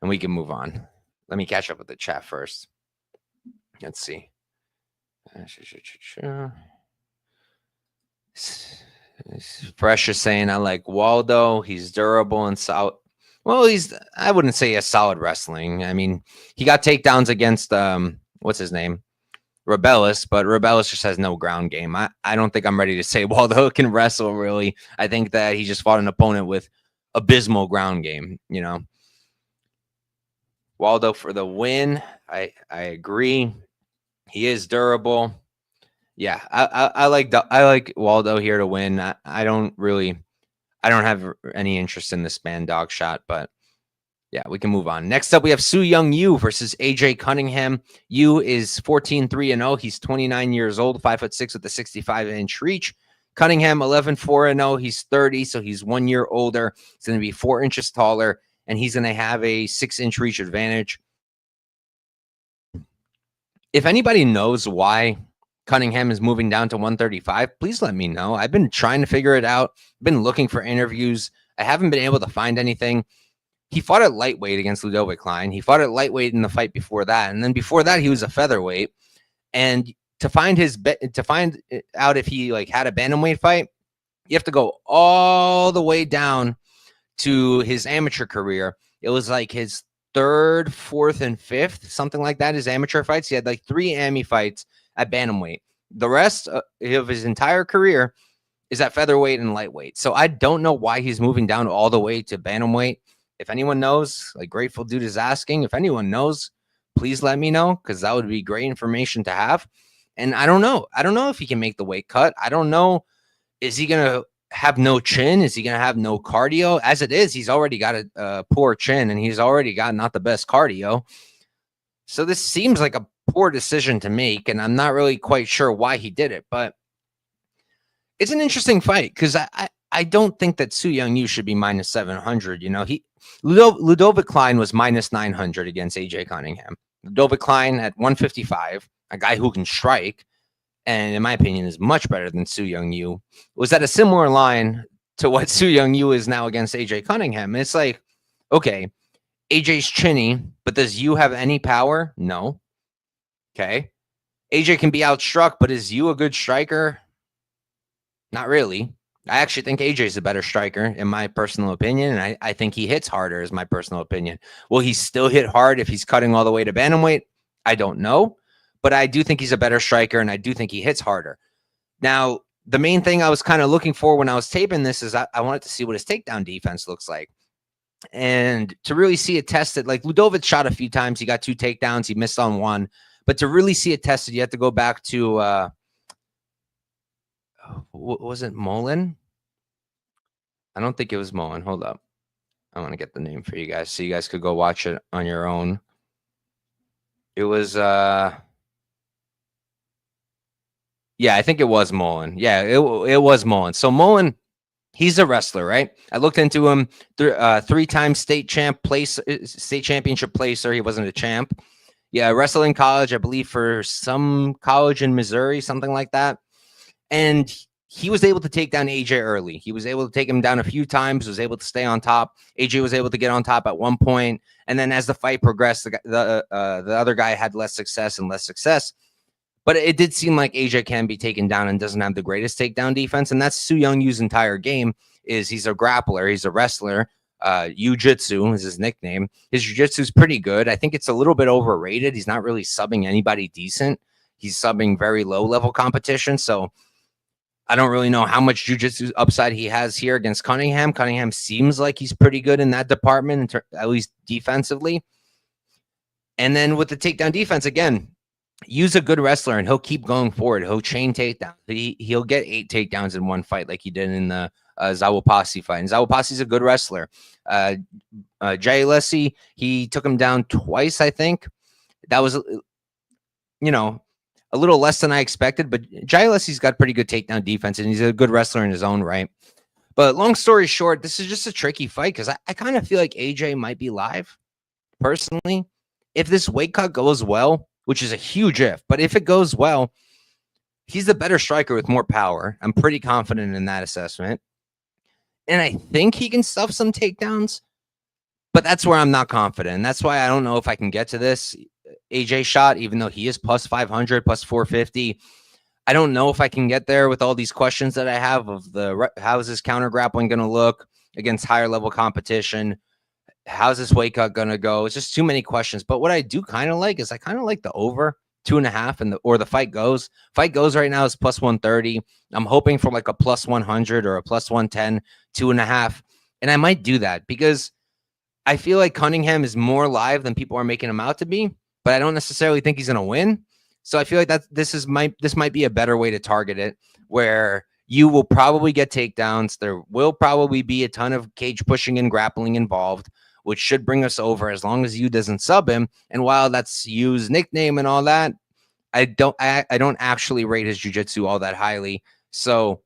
And we can move on. Let me catch up with the chat first. Let's see. Fresh is saying, I like Waldo. He's durable and solid. Well, I wouldn't say he has solid wrestling. I mean, he got takedowns against, what's his name? Rebellis, but Rebellis just has no ground game. I don't think I'm ready to say Waldo can wrestle, really. I think that he just fought an opponent with abysmal ground game, Waldo for the win. I agree. He is durable. Yeah, I like Waldo here to win. I don't have any interest in the Spann dog shot, but yeah, we can move on. Next up, we have Su Young Yu versus AJ Cunningham. Yu is 14-3-0. He's 29 years old, 5'6" with a 65-inch reach. Cunningham 11-4-0. He's 30, so he's 1 year older. He's going to be 4 inches taller, and he's going to have a 6-inch reach advantage. If anybody knows why Cunningham is moving down to 135, please let me know. I've been trying to figure it out. I've been looking for interviews. I haven't been able to find anything. He fought at lightweight against Ludovic Klein. He fought at lightweight in the fight before that. And then before that, he was a featherweight. And to find out if he had a bantamweight fight, you have to go all the way down to his amateur career. It was like his 3rd, 4th, and 5th, something like that, his amateur fights. He had 3 AMI fights at bantamweight. The rest of his entire career is at featherweight and lightweight. So I don't know why he's moving down all the way to bantamweight. If anyone knows, Grateful Dude is asking, if anyone knows, please let me know, because that would be great information to have. And I don't know. I don't know if he can make the weight cut. I don't know. Is he going to have no chin? Is he going to have no cardio? As it is, he's already got a poor chin, and he's already got not the best cardio. So this seems like a poor decision to make, and I'm not really quite sure why he did it. But it's an interesting fight because I don't think that Su Young-Yu should be minus 700. You know, Ludovic Klein was minus 900 against AJ Cunningham. Ludovic Klein at 155, a guy who can strike, and in my opinion is much better than Su Young-Yu, was at a similar line to what Su Young-Yu is now against AJ Cunningham. And it's like, okay, AJ's chinny, but does Yu have any power? No. Okay. AJ can be outstruck, but is Yu a good striker? Not really. I actually think AJ's a better striker, in my personal opinion, and I think he hits harder, is my personal opinion. Will he still hit hard if he's cutting all the way to bantamweight? I don't know, but I do think he's a better striker, and I do think he hits harder. Now, the main thing I was kind of looking for when I was taping this is I wanted to see what his takedown defense looks like. And to really see it tested, like Ludovic shot a few times. He got 2 takedowns. He missed on 1. But to really see it tested, you have to go back to was it Mullen? I don't think it was Mullen. Hold up. I want to get the name for you guys so you guys could go watch it on your own. It was yeah, I think it was Mullen. Yeah, it was Mullen. So Mullen, he's a wrestler, right? I looked into him. 3-time state championship placer. He wasn't a champ. Yeah, wrestled in college, I believe, for some college in Missouri, something like that. And he was able to take down AJ early. He was able to take him down a few times, was able to stay on top. AJ was able to get on top at one point. And then as the fight progressed, the other guy had less success and less success. But it did seem like AJ can be taken down and doesn't have the greatest takedown defense. And that's Su Young-Yu's entire game. Is he's a grappler. He's a wrestler. Jiu-Jitsu is his nickname. His jiu-jitsu is pretty good. I think it's a little bit overrated. He's not really subbing anybody decent. He's subbing very low-level competition. So I don't really know how much jiu-jitsu upside he has here against Cunningham. Cunningham seems like he's pretty good in that department, at least defensively. And then with the takedown defense, again, Yu's a good wrestler, and he'll keep going forward. He'll chain takedowns. He'll get 8 takedowns in one fight like he did in the Zawapasi fight. And Zawapasi's a good wrestler. Jay Alessi, he took him down twice, I think. That was, you know, a little less than I expected, but Jay Alessi's got pretty good takedown defense, and he's a good wrestler in his own right. But long story short, this is just a tricky fight because I kind of feel like AJ might be live, personally. If this weight cut goes well, which is a huge if, but if it goes well, he's the better striker with more power. I'm pretty confident in that assessment. And I think he can stuff some takedowns, but that's where I'm not confident. And that's why I don't know if I can get to this AJ shot, even though he is plus 500, plus 450. I don't know if I can get there with all these questions that I have of how is this counter grappling going to look against higher level competition? How's this weight cut going to go? It's just too many questions. But what I do kind of like is I kind of like the over 2.5 or the fight goes. Fight goes right now is plus 130. I'm hoping for like a plus 100 or a plus 110, 2.5. And I might do that because I feel like Cunningham is more live than people are making him out to be, but I don't necessarily think he's going to win. So I feel like this might be a better way to target it, where you will probably get takedowns. There will probably be a ton of cage pushing and grappling involved, which should bring us over as long as Yu doesn't sub him. And while that's Yu's nickname and all that, I don't actually rate his jiu-jitsu all that highly. So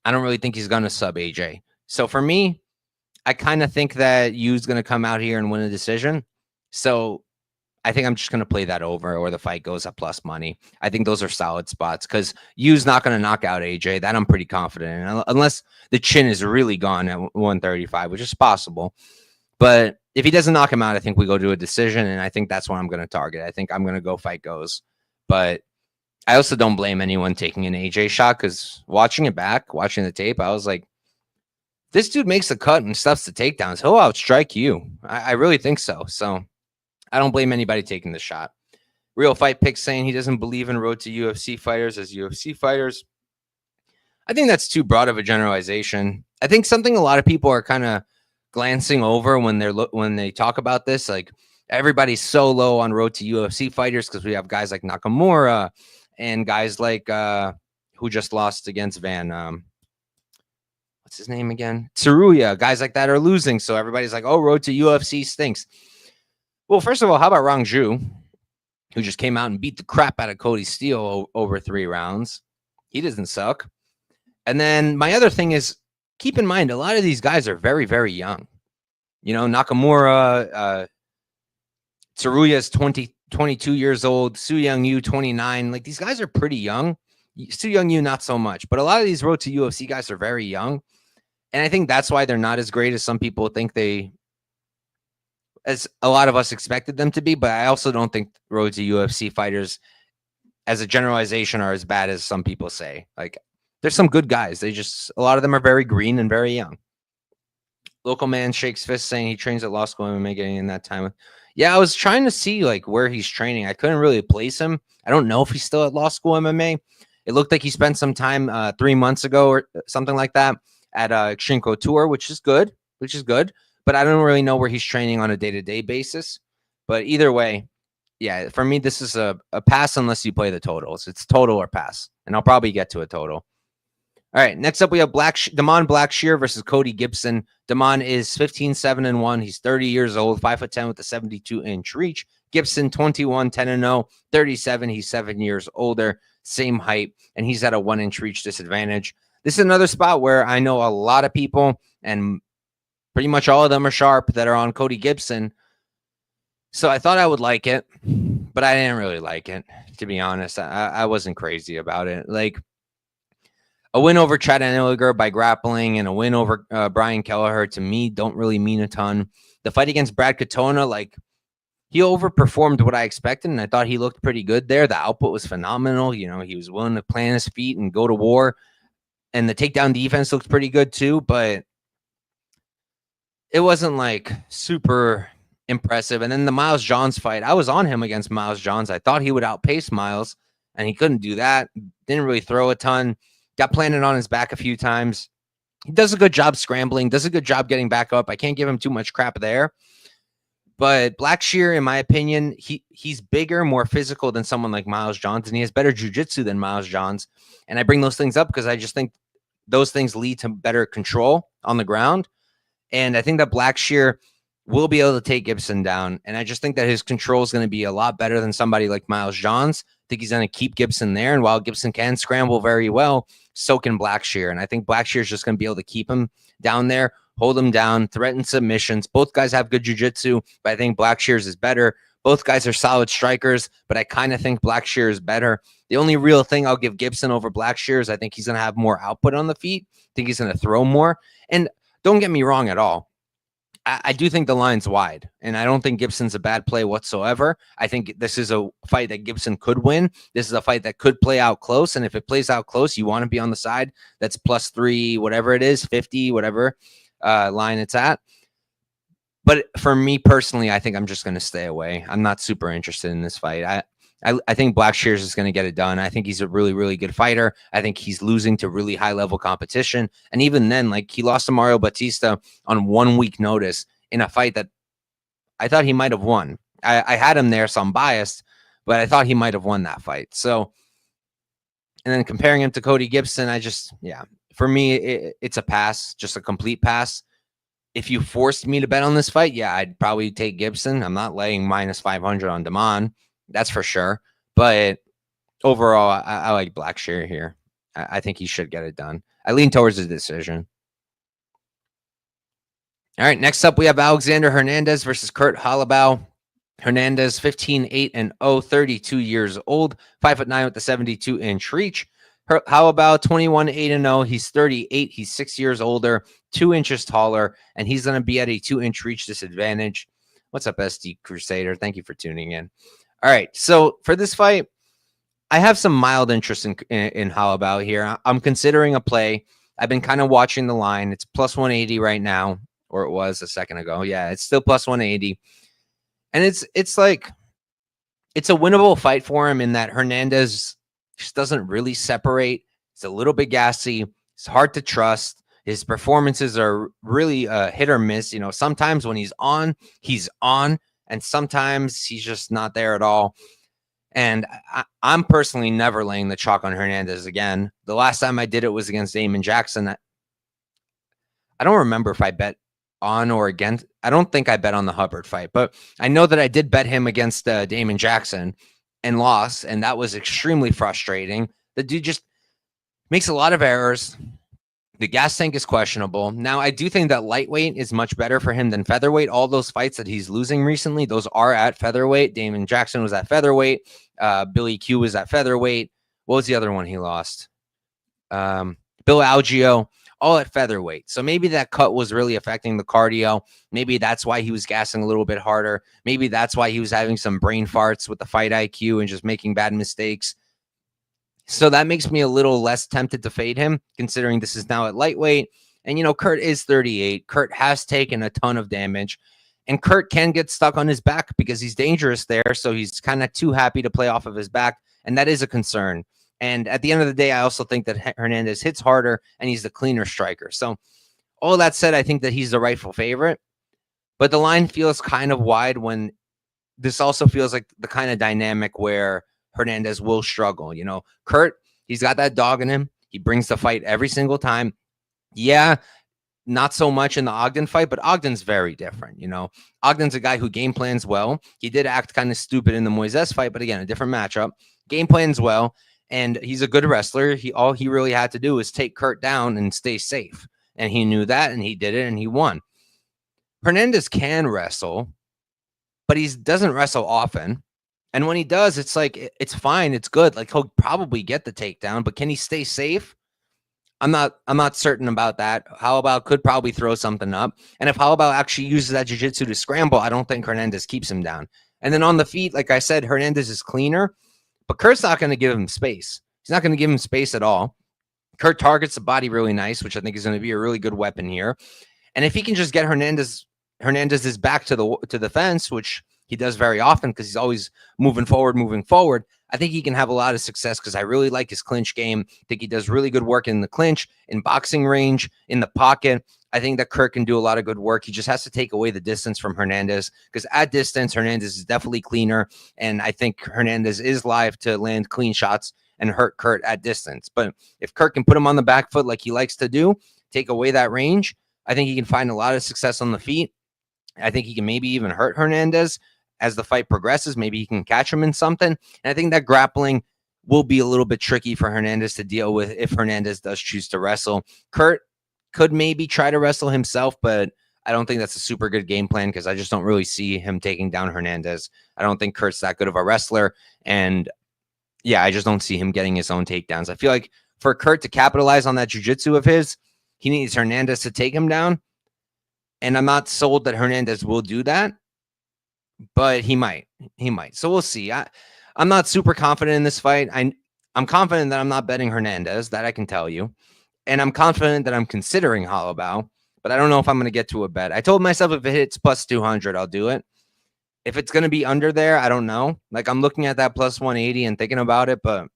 I don't really think he's going to sub AJ. So for me, I kind of think that Yu's going to come out here and win a decision. So I think I'm just going to play that over, or the fight goes at plus money. I think those are solid spots because Yu's not going to knock out AJ. That I'm pretty confident in, unless the chin is really gone at 135, which is possible. But if he doesn't knock him out, I think we go to a decision, and I think that's what I'm going to target. I think I'm going to go fight goes. But I also don't blame anyone taking an AJ shot because watching the tape, I was like, this dude makes the cut and stuffs the takedowns. He'll outstrike you. I really think so. So I don't blame anybody taking the shot. Real Fight Pick saying he doesn't believe in road to UFC fighters as UFC fighters. I think that's too broad of a generalization. I think something a lot of people are kind of glancing over when they talk about this, like everybody's so low on road to UFC fighters because we have guys like Nakamura and guys like who just lost against Van. What's his name again? Tsuruya. Guys like that are losing. So everybody's like, oh, road to UFC stinks. Well, first of all, how about Rangju, who just came out and beat the crap out of Cody Steele over 3 rounds? He doesn't suck. And then my other thing is, keep in mind, a lot of these guys are very, very young. You know, Nakamura, Tsuruya is 22 years old. Su Young Yu, 29. Like, these guys are pretty young. Su Young Yu, not so much. But a lot of these road to UFC guys are very young. And I think that's why they're not as great as some people think as a lot of us expected them to be. But I also don't think road to UFC fighters, as a generalization, are as bad as some people say. Like, there's some good guys. A lot of them are very green and very young. Local man shakes fist saying he trains at law school MMA, getting in that time. Yeah, I was trying to see like where he's training. I couldn't really place him. I don't know if he's still at law school MMA. It looked like he spent some time 3 months ago or something like that at Extreme Couture, which is good. But I don't really know where he's training on a day-to-day basis. But either way, yeah, for me, this is a pass unless you play the totals. It's total or pass, and I'll probably get to a total. All right, next up we have Damon Blackshear versus Cody Gibson. Damon is 15-7-1. He's 30 years old, 5'10" with a 72-inch reach. Gibson 21, 10-0, 37. He's 7 years older, same height, and he's at a 1-inch reach disadvantage. This is another spot where I know a lot of people, and pretty much all of them are sharp, that are on Cody Gibson. So I thought I would like it, but I didn't really like it, to be honest. I wasn't crazy about it. Like, a win over Chad Aniliger by grappling and a win over Brian Kelleher, to me, don't really mean a ton. The fight against Brad Katona, like, he overperformed what I expected, and I thought he looked pretty good there. The output was phenomenal. You know, he was willing to plant his feet and go to war. And the takedown defense looked pretty good too, but it wasn't like super impressive. And then the Miles Johns fight, I was on him against Miles Johns. I thought he would outpace Miles, and he couldn't do that. Didn't really throw a ton. Got planted on his back a few times. He does a good job scrambling, does a good job getting back up. I can't give him too much crap there. But Blackshear, in my opinion, he's bigger, more physical than someone like Miles Johns, and he has better jiu-jitsu than Miles Johns. And I bring those things up because I just think those things lead to better control on the ground. And I think that Blackshear will be able to take Gibson down. And I just think that his control is going to be a lot better than somebody like Miles Johns. I think he's going to keep Gibson there. And while Gibson can scramble very well, so can Blackshear. And I think Blackshear is just going to be able to keep him down there, hold him down, threaten submissions. Both guys have good jiu-jitsu, but I think Blackshear's is better. Both guys are solid strikers, but I kind of think Blackshear is better. The only real thing I'll give Gibson over Blackshear is I think he's going to have more output on the feet. I think he's going to throw more. And don't get me wrong at all. I do think the line's wide, and I don't think Gibson's a bad play whatsoever. I think this is a fight that Gibson could win. This is a fight that could play out close, and if it plays out close, you want to be on the side that's +3, whatever it is, 50, whatever line it's at. But for me personally, I think I'm just going to stay away. I'm not super interested in this fight. I think Blackshear is going to get it done. I think he's a really, really good fighter. I think he's losing to really high-level competition. And even then, like, he lost to Mario Batista on 1 week notice in a fight that I thought he might have won. I had him there, so I'm biased, but I thought he might have won that fight. So, and then comparing him to Cody Gibson, for me, it's a pass, just a complete pass. If you forced me to bet on this fight, yeah, I'd probably take Gibson. I'm not laying -500 on Damon. That's for sure. But overall, I like Blackshear here. I think he should get it done. I lean towards the decision. All right, next up, we have Alexander Hernandez versus Kurt Holobaugh. Hernandez, 15-8-0, 32 years old, 5'9" with the 72-inch reach. Holobaugh, 21-8-0. He's 38. He's 6 years older, 2 inches taller, and he's going to be at a 2-inch reach disadvantage. What's up, SD Crusader? Thank you for tuning in. All right, so for this fight, I have some mild interest in Holobaugh here. I'm considering a play. I've been kind of watching the line. It's +180 right now, or it was a second ago. Yeah, it's still +180. And it's like, it's a winnable fight for him in that Hernandez just doesn't really separate. He's a little bit gassy. It's hard to trust. His performances are really hit or miss. You know, sometimes when he's on, and sometimes he's just not there at all. And I'm personally never laying the chalk on Hernandez again. The last time I did it was against Damon Jackson. I don't remember if I bet on or against. I don't think I bet on the Hubbard fight, but I know that I did bet him against Damon Jackson and lost, and that was extremely frustrating. The dude just makes a lot of errors. The gas tank is questionable. Now, I do think that lightweight is much better for him than featherweight. All those fights that he's losing recently, those are at featherweight. Damon Jackson was at featherweight. Billy Q was at featherweight. What was the other one he lost? Bill Algeo, all at featherweight. So maybe that cut was really affecting the cardio. Maybe that's why he was gassing a little bit harder. Maybe that's why he was having some brain farts with the fight IQ and just making bad mistakes. So that makes me a little less tempted to fade him, considering this is now at lightweight. And, you know, Kurt is 38. Kurt has taken a ton of damage. And Kurt can get stuck on his back because he's dangerous there. So he's kind of too happy to play off of his back. And that is a concern. And at the end of the day, I also think that Hernandez hits harder and he's the cleaner striker. So all that said, I think that he's the rightful favorite. But the line feels kind of wide when this also feels like the kind of dynamic where Hernandez will struggle. You know, Kurt, he's got that dog in him. He brings the fight every single time. Yeah, not so much in the Ogden fight, but Ogden's very different. You know, Ogden's a guy who game plans well. He did act kind of stupid in the Moises fight, but again, a different matchup. Game plans well, and he's a good wrestler. All he really had to do was take Kurt down and stay safe. And he knew that, and he did it, and he won. Hernandez can wrestle, but he doesn't wrestle often. And when he does, it's like, it's fine. It's good. Like, he'll probably get the takedown, but can he stay safe? I'm not certain about that. Holobaugh could probably throw something up. And if Holobaugh actually uses that jiu-jitsu to scramble, I don't think Hernandez keeps him down. And then on the feet, like I said, Hernandez is cleaner, but Kurt's not going to give him space. He's not going to give him space at all. Kurt targets the body really nice, which I think is going to be a really good weapon here. And if he can just get Hernandez's back to the fence, which he does very often because he's always moving forward. I think he can have a lot of success because I really like his clinch game. I think he does really good work in the clinch, in boxing range, in the pocket. I think that Kurt can do a lot of good work. He just has to take away the distance from Hernandez because at distance, Hernandez is definitely cleaner. And I think Hernandez is live to land clean shots and hurt Kurt at distance. But if Kurt can put him on the back foot like he likes to do, take away that range, I think he can find a lot of success on the feet. I think he can maybe even hurt Hernandez as the fight progresses. Maybe he can catch him in something. And I think that grappling will be a little bit tricky for Hernandez to deal with if Hernandez does choose to wrestle. Kurt could maybe try to wrestle himself, but I don't think that's a super good game plan because I just don't really see him taking down Hernandez. I don't think Kurt's that good of a wrestler. And yeah, I just don't see him getting his own takedowns. I feel like for Kurt to capitalize on that jiu-jitsu of his, he needs Hernandez to take him down. And I'm not sold that Hernandez will do that, but he might. So we'll see. I'm not super confident in this fight. I'm confident that I'm not betting Hernandez, that I can tell you. And I'm confident that I'm considering Holobaugh, but I don't know if I'm going to get to a bet. I told myself if it hits plus 200, I'll do it. If it's going to be under there, I don't know. Like, I'm looking at that plus 180 and thinking about it, but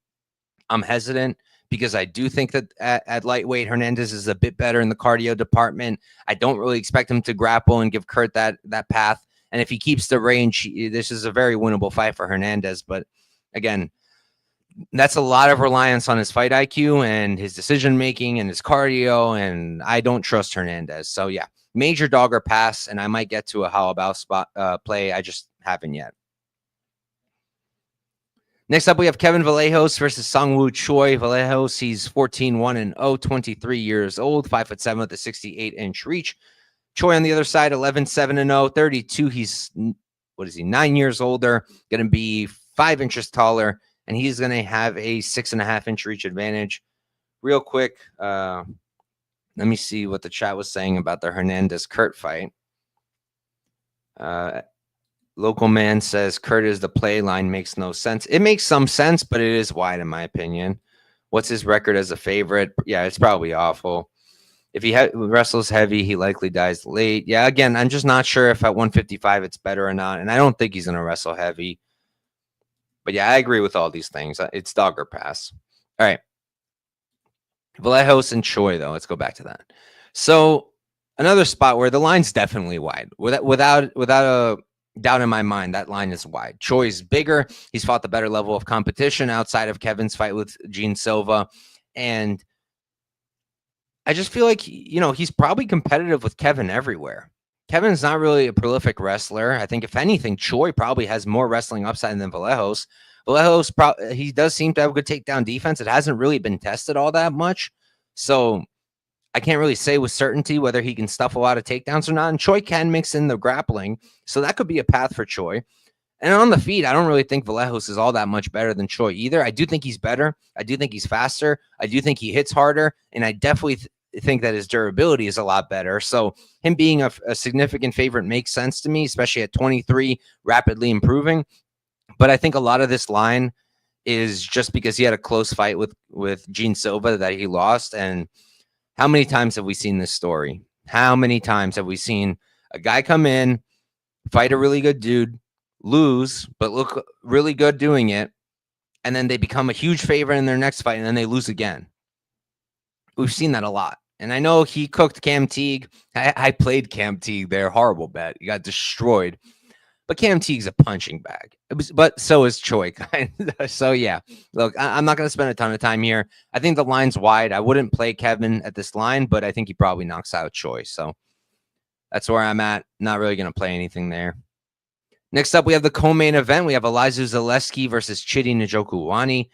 I'm hesitant because I do think that at lightweight, Hernandez is a bit better in the cardio department. I don't really expect him to grapple and give Kurt that path. And if he keeps the range, this is a very winnable fight for Hernandez. But again, that's a lot of reliance on his fight IQ and his decision-making and his cardio. And I don't trust Hernandez. So yeah, major dog or pass. And I might get to a Holobaugh spot play. I just haven't yet. Next up, we have Kevin Vallejos versus Sungwoo Choi. Vallejos, he's 14-1-0, 23 years old, 5'7" with a 68-inch reach. Choi on the other side, 11-7-0, 32. He's, 9 years older, going to be 5 inches taller, and he's going to have a 6.5-inch reach advantage. Real quick, let me see what the chat was saying about the Hernandez-Kurt fight. Local man says Kurt is the play line, makes no sense. It makes some sense, but it is wide in my opinion. What's his record as a favorite? Yeah, it's probably awful. If he wrestles heavy, he likely dies late. Yeah, again, I'm just not sure if at 155 it's better or not, and I don't think he's going to wrestle heavy. But yeah, I agree with all these things. It's dog or pass. All right. Vallejos and Choi, though. Let's go back to that. So another spot where the line's definitely wide. Without a doubt in my mind. That line is wide. Choi is bigger. He's fought the better level of competition outside of Kevin's fight with Gene Silva. And I just feel like, he's probably competitive with Kevin everywhere. Kevin's not really a prolific wrestler. I think if anything, Choi probably has more wrestling upside than Vallejos. Vallejos, he does seem to have a good takedown defense. It hasn't really been tested all that much. So I can't really say with certainty whether he can stuff a lot of takedowns or not. And Choi can mix in the grappling. So that could be a path for Choi. And on the feet, I don't really think Vallejos is all that much better than Choi either. I do think he's better. I do think he's faster. I do think he hits harder. And I definitely think that his durability is a lot better. So him being a significant favorite makes sense to me, especially at 23, rapidly improving. But I think a lot of this line is just because he had a close fight with Gene Silva that he lost. And how many times have we seen this story? How many times have we seen a guy come in, fight a really good dude, lose, but look really good doing it, and then they become a huge favorite in their next fight, and then they lose again? We've seen that a lot. And I know he cooked Cam Teague. I played Cam Teague there. Horrible bet. He got destroyed. But Cam Teague's a punching bag. But so is Choi. So, yeah. Look, I'm not going to spend a ton of time here. I think the line's wide. I wouldn't play Kevin at this line, but I think he probably knocks out Choi. So that's where I'm at. Not really going to play anything there. Next up, we have the co-main event. We have Elizeu Zaleski versus Chidi Njokuani.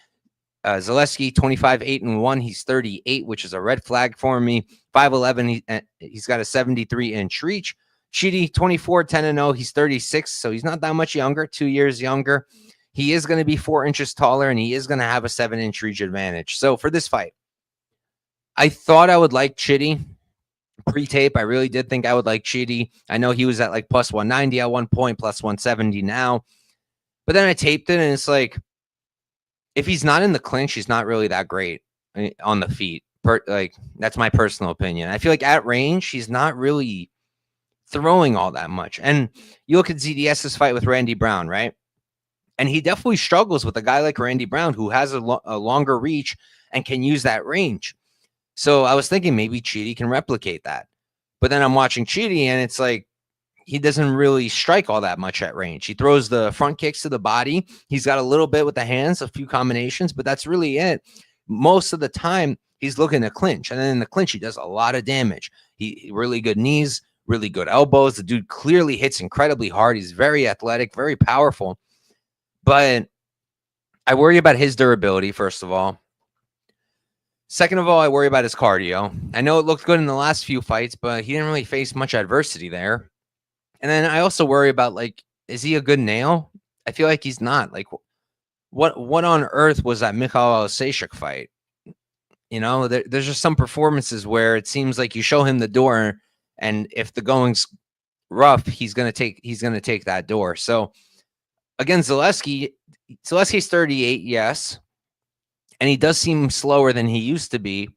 Zaleski, 25-8-1. He's 38, which is a red flag for me. 5'11". He's got a 73-inch reach. Chidi, 24-10-0. He's 36, so he's not that much younger, 2 years younger. He is going to be 4 inches taller, and he is going to have a 7-inch reach advantage. So for this fight, I thought I would like Chidi. Pre-tape, I really did think I would like Chidi. I know he was at like plus 190 at one point, plus 170 now. But then I taped it, and it's like, if he's not in the clinch, he's not really that great on the feet. That's my personal opinion. I feel like at range, he's not really throwing all that much. And you look at ZDS's fight with Randy Brown, right? And he definitely struggles with a guy like Randy Brown who has a longer reach and can use that range. So I was thinking maybe Chidi can replicate that. But then I'm watching Chidi, and it's like, he doesn't really strike all that much at range. He throws the front kicks to the body. He's got a little bit with the hands, a few combinations, but that's really it. Most of the time, he's looking to clinch. And then in the clinch, he does a lot of damage. He really good knees, really good elbows. The dude clearly hits incredibly hard. He's very athletic, very powerful. But I worry about his durability, first of all. Second of all, I worry about his cardio. I know it looked good in the last few fights, but he didn't really face much adversity there. And then I also worry about, like, is he a good nail? I feel like he's not. Like, what on earth was that Mikhail Sashik fight? There's just some performances where it seems like you show him the door, and if the going's rough, he's gonna take that door. So again, Zaleski's 38, yes, and he does seem slower than he used to be.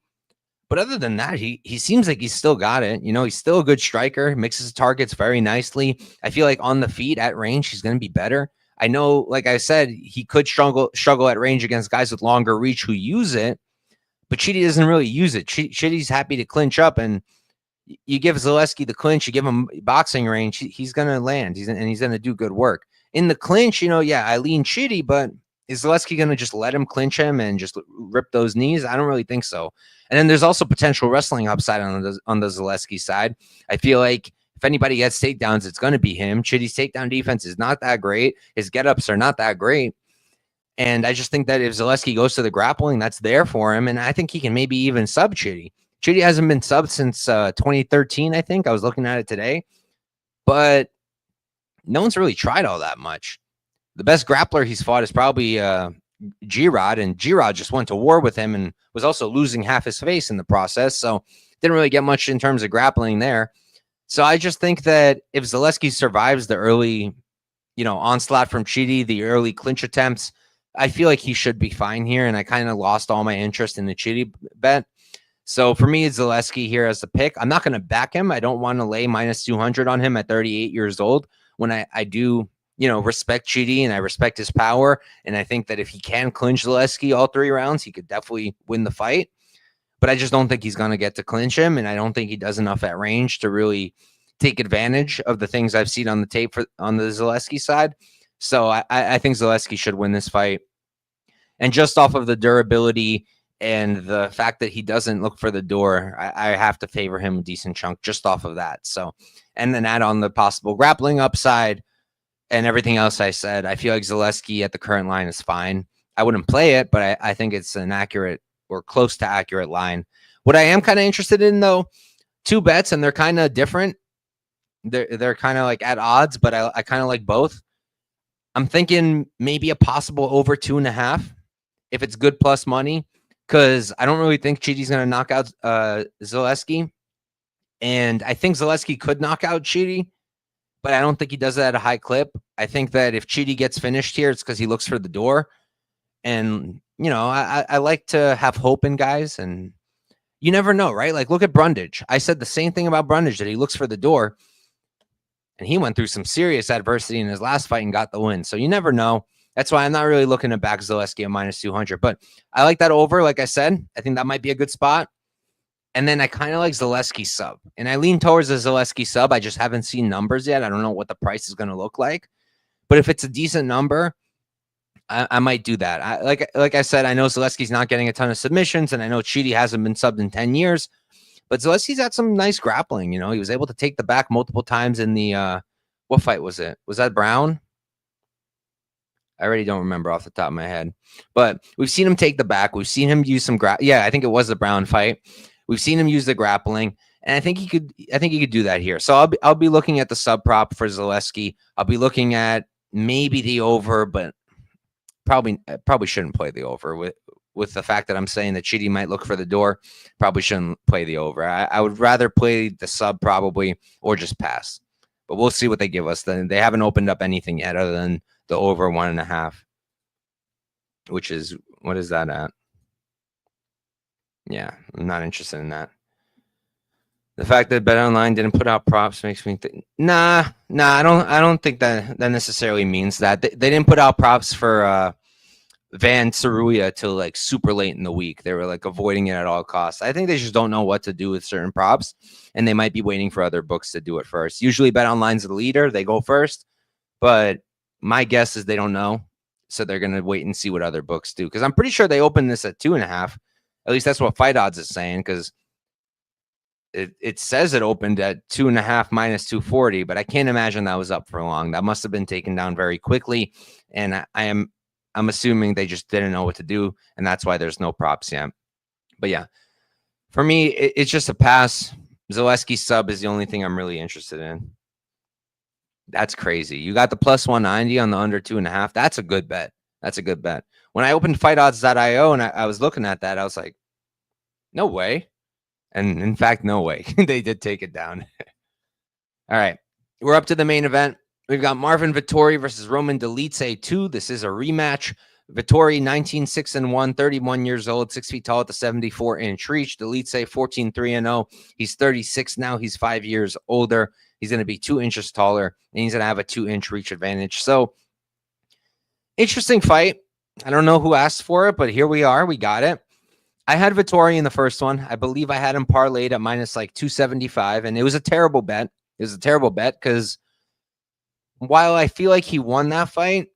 But other than that, he seems like he's still got it. He's still a good striker, mixes targets very nicely. I feel like on the feet at range, he's going to be better. I know, like I said, he could struggle at range against guys with longer reach who use it, but Chidi doesn't really use it. Chidi's happy to clinch up, and you give Zaleski the clinch, you give him boxing range, he's going to land, he's going to do good work. In the clinch, I lean Chidi, but is Zaleski going to just let him clinch him and just rip those knees? I don't really think so. And then there's also potential wrestling upside on the Zaleski side. I feel like if anybody gets takedowns, it's going to be him. Chidi's takedown defense is not that great. His get-ups are not that great. And I just think that if Zaleski goes to the grappling, that's there for him. And I think he can maybe even sub Chidi. Chidi hasn't been subbed since 2013, I think. I was looking at it today. But no one's really tried all that much. The best grappler he's fought is probably G-Rod, and G-Rod just went to war with him and was also losing half his face in the process. So didn't really get much in terms of grappling there. So I just think that if Zaleski survives the early, onslaught from Chidi, the early clinch attempts, I feel like he should be fine here. And I kind of lost all my interest in the Chidi bet. So for me, it's Zaleski here as the pick. I'm not going to back him. I don't want to lay minus 200 on him at 38 years old when I do respect Chidi and I respect his power. And I think that if he can clinch Zaleski all 3 rounds, he could definitely win the fight. But I just don't think he's going to get to clinch him. And I don't think he does enough at range to really take advantage of the things I've seen on the tape on the Zaleski side. So I think Zaleski should win this fight. And just off of the durability and the fact that he doesn't look for the door, I have to favor him a decent chunk just off of that. So, and then add on the possible grappling upside and everything else I said. I feel like Zaleski at the current line is fine. I wouldn't play it, but I think it's an accurate or close to accurate line. What I am kind of interested in, though, 2 bets, and they're kind of different. They're kind of like at odds, but I kind of like both. I'm thinking maybe a possible over 2.5 if it's good plus money, because I don't really think Chidi's going to knock out Zaleski. And I think Zaleski could knock out Chidi, but I don't think he does that at a high clip. I think that if Chidi gets finished here, it's because he looks for the door. And, you know, I like to have hope in guys, and you never know, right? Like, look at Brundage. I said the same thing about Brundage, that he looks for the door, and he went through some serious adversity in his last fight and got the win. So you never know. That's why I'm not really looking to back Zaleski at -200, but I like that over. Like I said, I think that might be a good spot. And then I kind of like Zaleski sub, and I lean towards the Zaleski sub. I just haven't seen numbers yet. I don't know what the price is going to look like, but if it's a decent number, I might do that. Like I said, I know Zaleski's not getting a ton of submissions, and I know Chidi hasn't been subbed in 10 years, but Zaleski's got some nice grappling. You know, he was able to take the back multiple times in the what fight was it? Was that Brown? I already don't remember off the top of my head, but we've seen him take the back. We've seen him use some I think it was the Brown fight. We've seen him use the grappling, and I think he could do that here. So I'll be looking at the sub prop for Zaleski. I'll be looking at maybe the over, but probably shouldn't play the over with the fact that I'm saying that Chidi might look for the door. Probably shouldn't play the over. I would rather play the sub probably, or just pass. But we'll see what they give us. Then they haven't opened up anything yet other than the over 1.5, which is, what is that at? Yeah, I'm not interested in that. The fact that BetOnline didn't put out props makes me think, nah, I don't think that necessarily means that. They didn't put out props for Van Saruya till like super late in the week. They were like avoiding it at all costs. I think they just don't know what to do with certain props, and they might be waiting for other books to do it first. Usually BetOnline's the leader. They go first, but my guess is they don't know, so they're going to wait and see what other books do, because I'm pretty sure they opened this at 2.5. At least that's what Fight Odds is saying, because it says it opened at 2.5 -240, but I can't imagine that was up for long. That must have been taken down very quickly, and I'm assuming they just didn't know what to do, and that's why there's no props yet. But yeah, for me, it's just a pass. Zaleski sub is the only thing I'm really interested in. That's crazy. You got the +190 on the under 2.5. That's a good bet. That's a good bet. When I opened fightodds.io and I was looking at that, I was like, no way. And in fact, no way. They did take it down. All right. We're up to the main event. We've got Marvin Vettori versus Roman Dolidze 2. This is a rematch. Vettori, 19-6-1, 31 years old, 6 feet tall at the 74-inch reach. Dolidze, 14-3-0. He's 36 now. He's 5 years older. He's going to be 2 inches taller, and he's going to have a 2-inch reach advantage. So, interesting fight. I don't know who asked for it, but here we are. We got it. I had Vettori in the first one. I believe I had him parlayed at -275, and it was a terrible bet. It was a terrible bet because while I feel like he won that fight,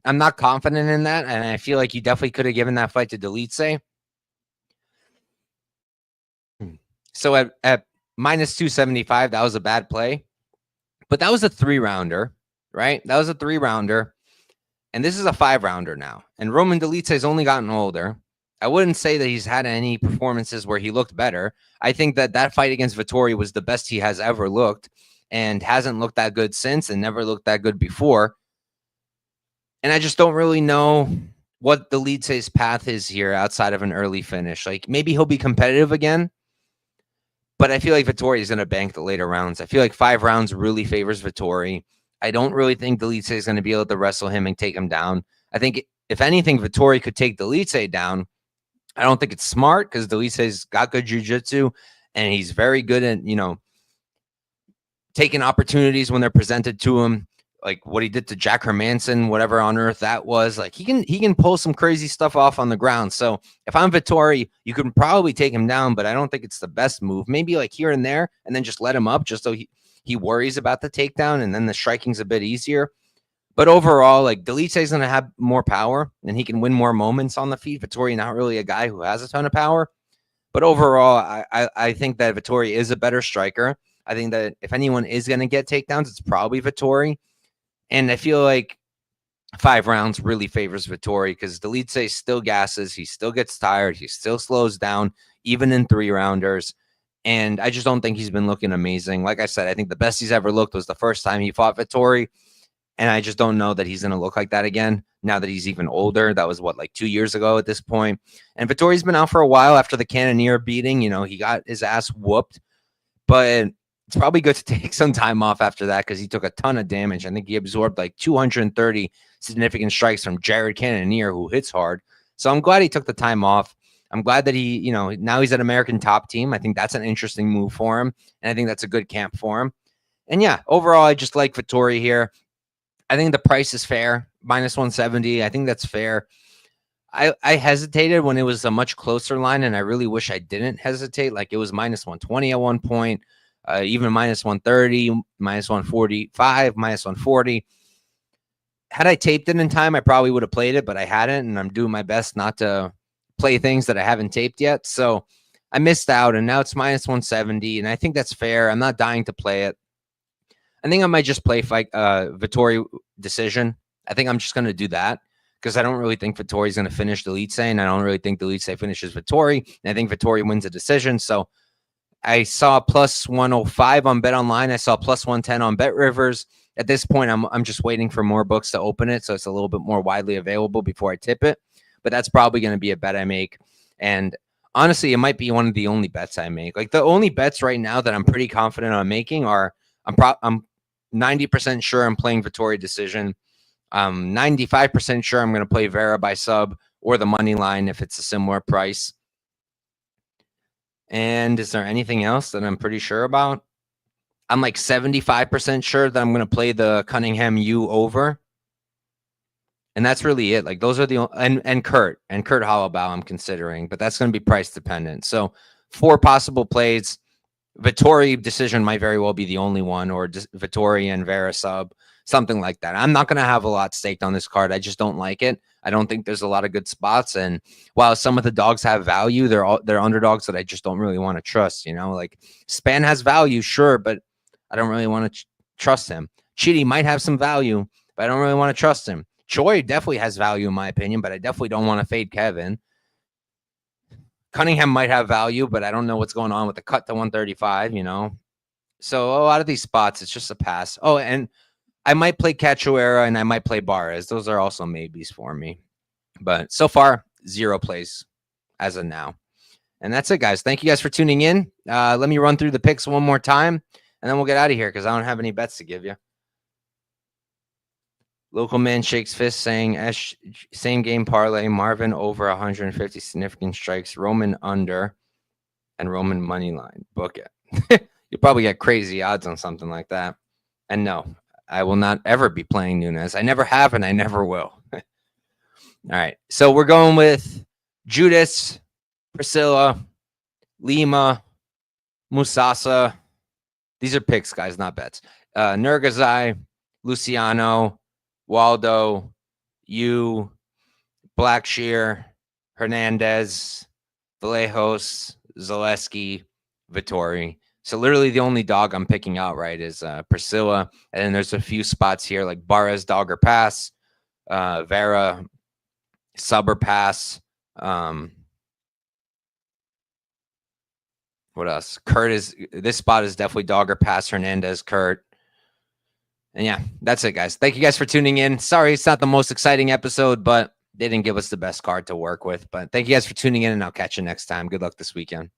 I'm not confident in that, and I feel like you definitely could have given that fight to Dolidze. So at -275, that was a bad play, but that was a 3-rounder, right? That was a 3-rounder, and this is a 5-rounder now. And Roman Dolidze has only gotten older. I wouldn't say that he's had any performances where he looked better. I think that fight against Vettori was the best he has ever looked, and hasn't looked that good since, and never looked that good before. And I just don't really know what Dolidze's path is here outside of an early finish. Like, maybe he'll be competitive again, but I feel like Vettori is going to bank the later rounds. I feel like 5 rounds really favors Vettori. I don't really think Dolidze is going to be able to wrestle him and take him down. I think, if anything, Vettori could take Dolidze down. I don't think it's smart, because Dolidze's got good jiu-jitsu, and he's very good at, taking opportunities when they're presented to him, like what he did to Jack Hermanson, whatever on earth that was. Like, he can pull some crazy stuff off on the ground. So if I'm Vettori, you can probably take him down, but I don't think it's the best move. Maybe like here and there, and then just let him up, just so he worries about the takedown, and then the striking's a bit easier. But overall, like, Dolidze is going to have more power, and he can win more moments on the feet. Vettori, not really a guy who has a ton of power. But overall, I think that Vettori is a better striker. I think that if anyone is going to get takedowns, it's probably Vettori. And I feel like 5 rounds really favors Vettori because Dolidze still gasses. He still gets tired. He still slows down, even in 3-rounders. And I just don't think he's been looking amazing. Like I said, I think the best he's ever looked was the first time he fought Vettori. And I just don't know that he's going to look like that again now that he's even older. That was, what, like 2 years ago at this point. And Vettori's been out for a while after the Cannonier beating. You know, he got his ass whooped. But it's probably good to take some time off after that because he took a ton of damage. I think he absorbed like 230 significant strikes from Jared Cannonier, who hits hard. So I'm glad he took the time off. I'm glad that he, you know, now he's at American Top Team. I think that's an interesting move for him. And I think that's a good camp for him. And yeah, overall, I just like Vettori here. I think the price is fair, -170. I think that's fair. I hesitated when it was a much closer line, and I really wish I didn't hesitate. Like, it was -120 at one point, even -130, -145, -140. Had I taped it in time, I probably would have played it, but I hadn't, and I'm doing my best not to play things that I haven't taped yet. So I missed out, and now it's -170, and I think that's fair. I'm not dying to play it. I think I might just play Vettori decision. I think I'm just going to do that because I don't really think Vettori's going to finish Dolidze, and I don't really think Dolidze finishes Vettori. And I think Vettori wins a decision. So I saw +105 on BetOnline. I saw +110 on BetRivers. At this point, I'm just waiting for more books to open it, so it's a little bit more widely available before I tip it. But that's probably going to be a bet I make. And honestly, it might be one of the only bets I make. Like, the only bets right now that I'm pretty confident on making are I'm 90% sure I'm playing Vettori decision. 95% sure I'm going to play Vera by sub or the money line if it's a similar price. And is there anything else that I'm pretty sure about? I'm like 75% sure that I'm going to play the Cunningham U over. And that's really it. Like, those are the and Kurt Holobaugh I'm considering, but that's going to be price dependent. So 4 possible plays. Vettori decision might very well be the only one, or Vettori and Vera sub, something like that. I'm not going to have a lot staked on this card. I just don't like it. I don't think there's a lot of good spots. And while some of the dogs have value, they're underdogs that I just don't really want to trust. You know, like Spann has value, sure, but I don't really want to trust him. Chidi might have some value, but I don't really want to trust him. Choi definitely has value in my opinion, but I definitely don't want to fade Kevin. Cunningham might have value, but I don't know what's going on with the cut to 135, you know. So a lot of these spots, it's just a pass. Oh, and I might play Cachoeira and I might play Barez. Those are also maybes for me. But so far, 0 plays as of now. And that's it, guys. Thank you guys for tuning in. Let me run through the picks one more time, and then we'll get out of here because I don't have any bets to give you. Local man shakes fist saying same game parlay, Marvin over 150 significant strikes, Roman under, and Roman money line. Book it. You'll probably get crazy odds on something like that. And no, I will not ever be playing Nunes. I never have, and I never will. All right. So we're going with Judice, Priscila, Lima, Musasa. These are picks, guys, not bets. Nurgozhay, Luciano, Waldo, Blackshear, Hernandez, Vallejos, Zaleski, Vettori. So literally the only dog I'm picking out right is Priscila. And then there's a few spots here like Barez dog or pass, Vera sub or pass. What else? This spot is definitely dog or pass, Hernandez, Kurt. And yeah, that's it, guys. Thank you guys for tuning in. Sorry, it's not the most exciting episode, but they didn't give us the best card to work with. But thank you guys for tuning in, and I'll catch you next time. Good luck this weekend.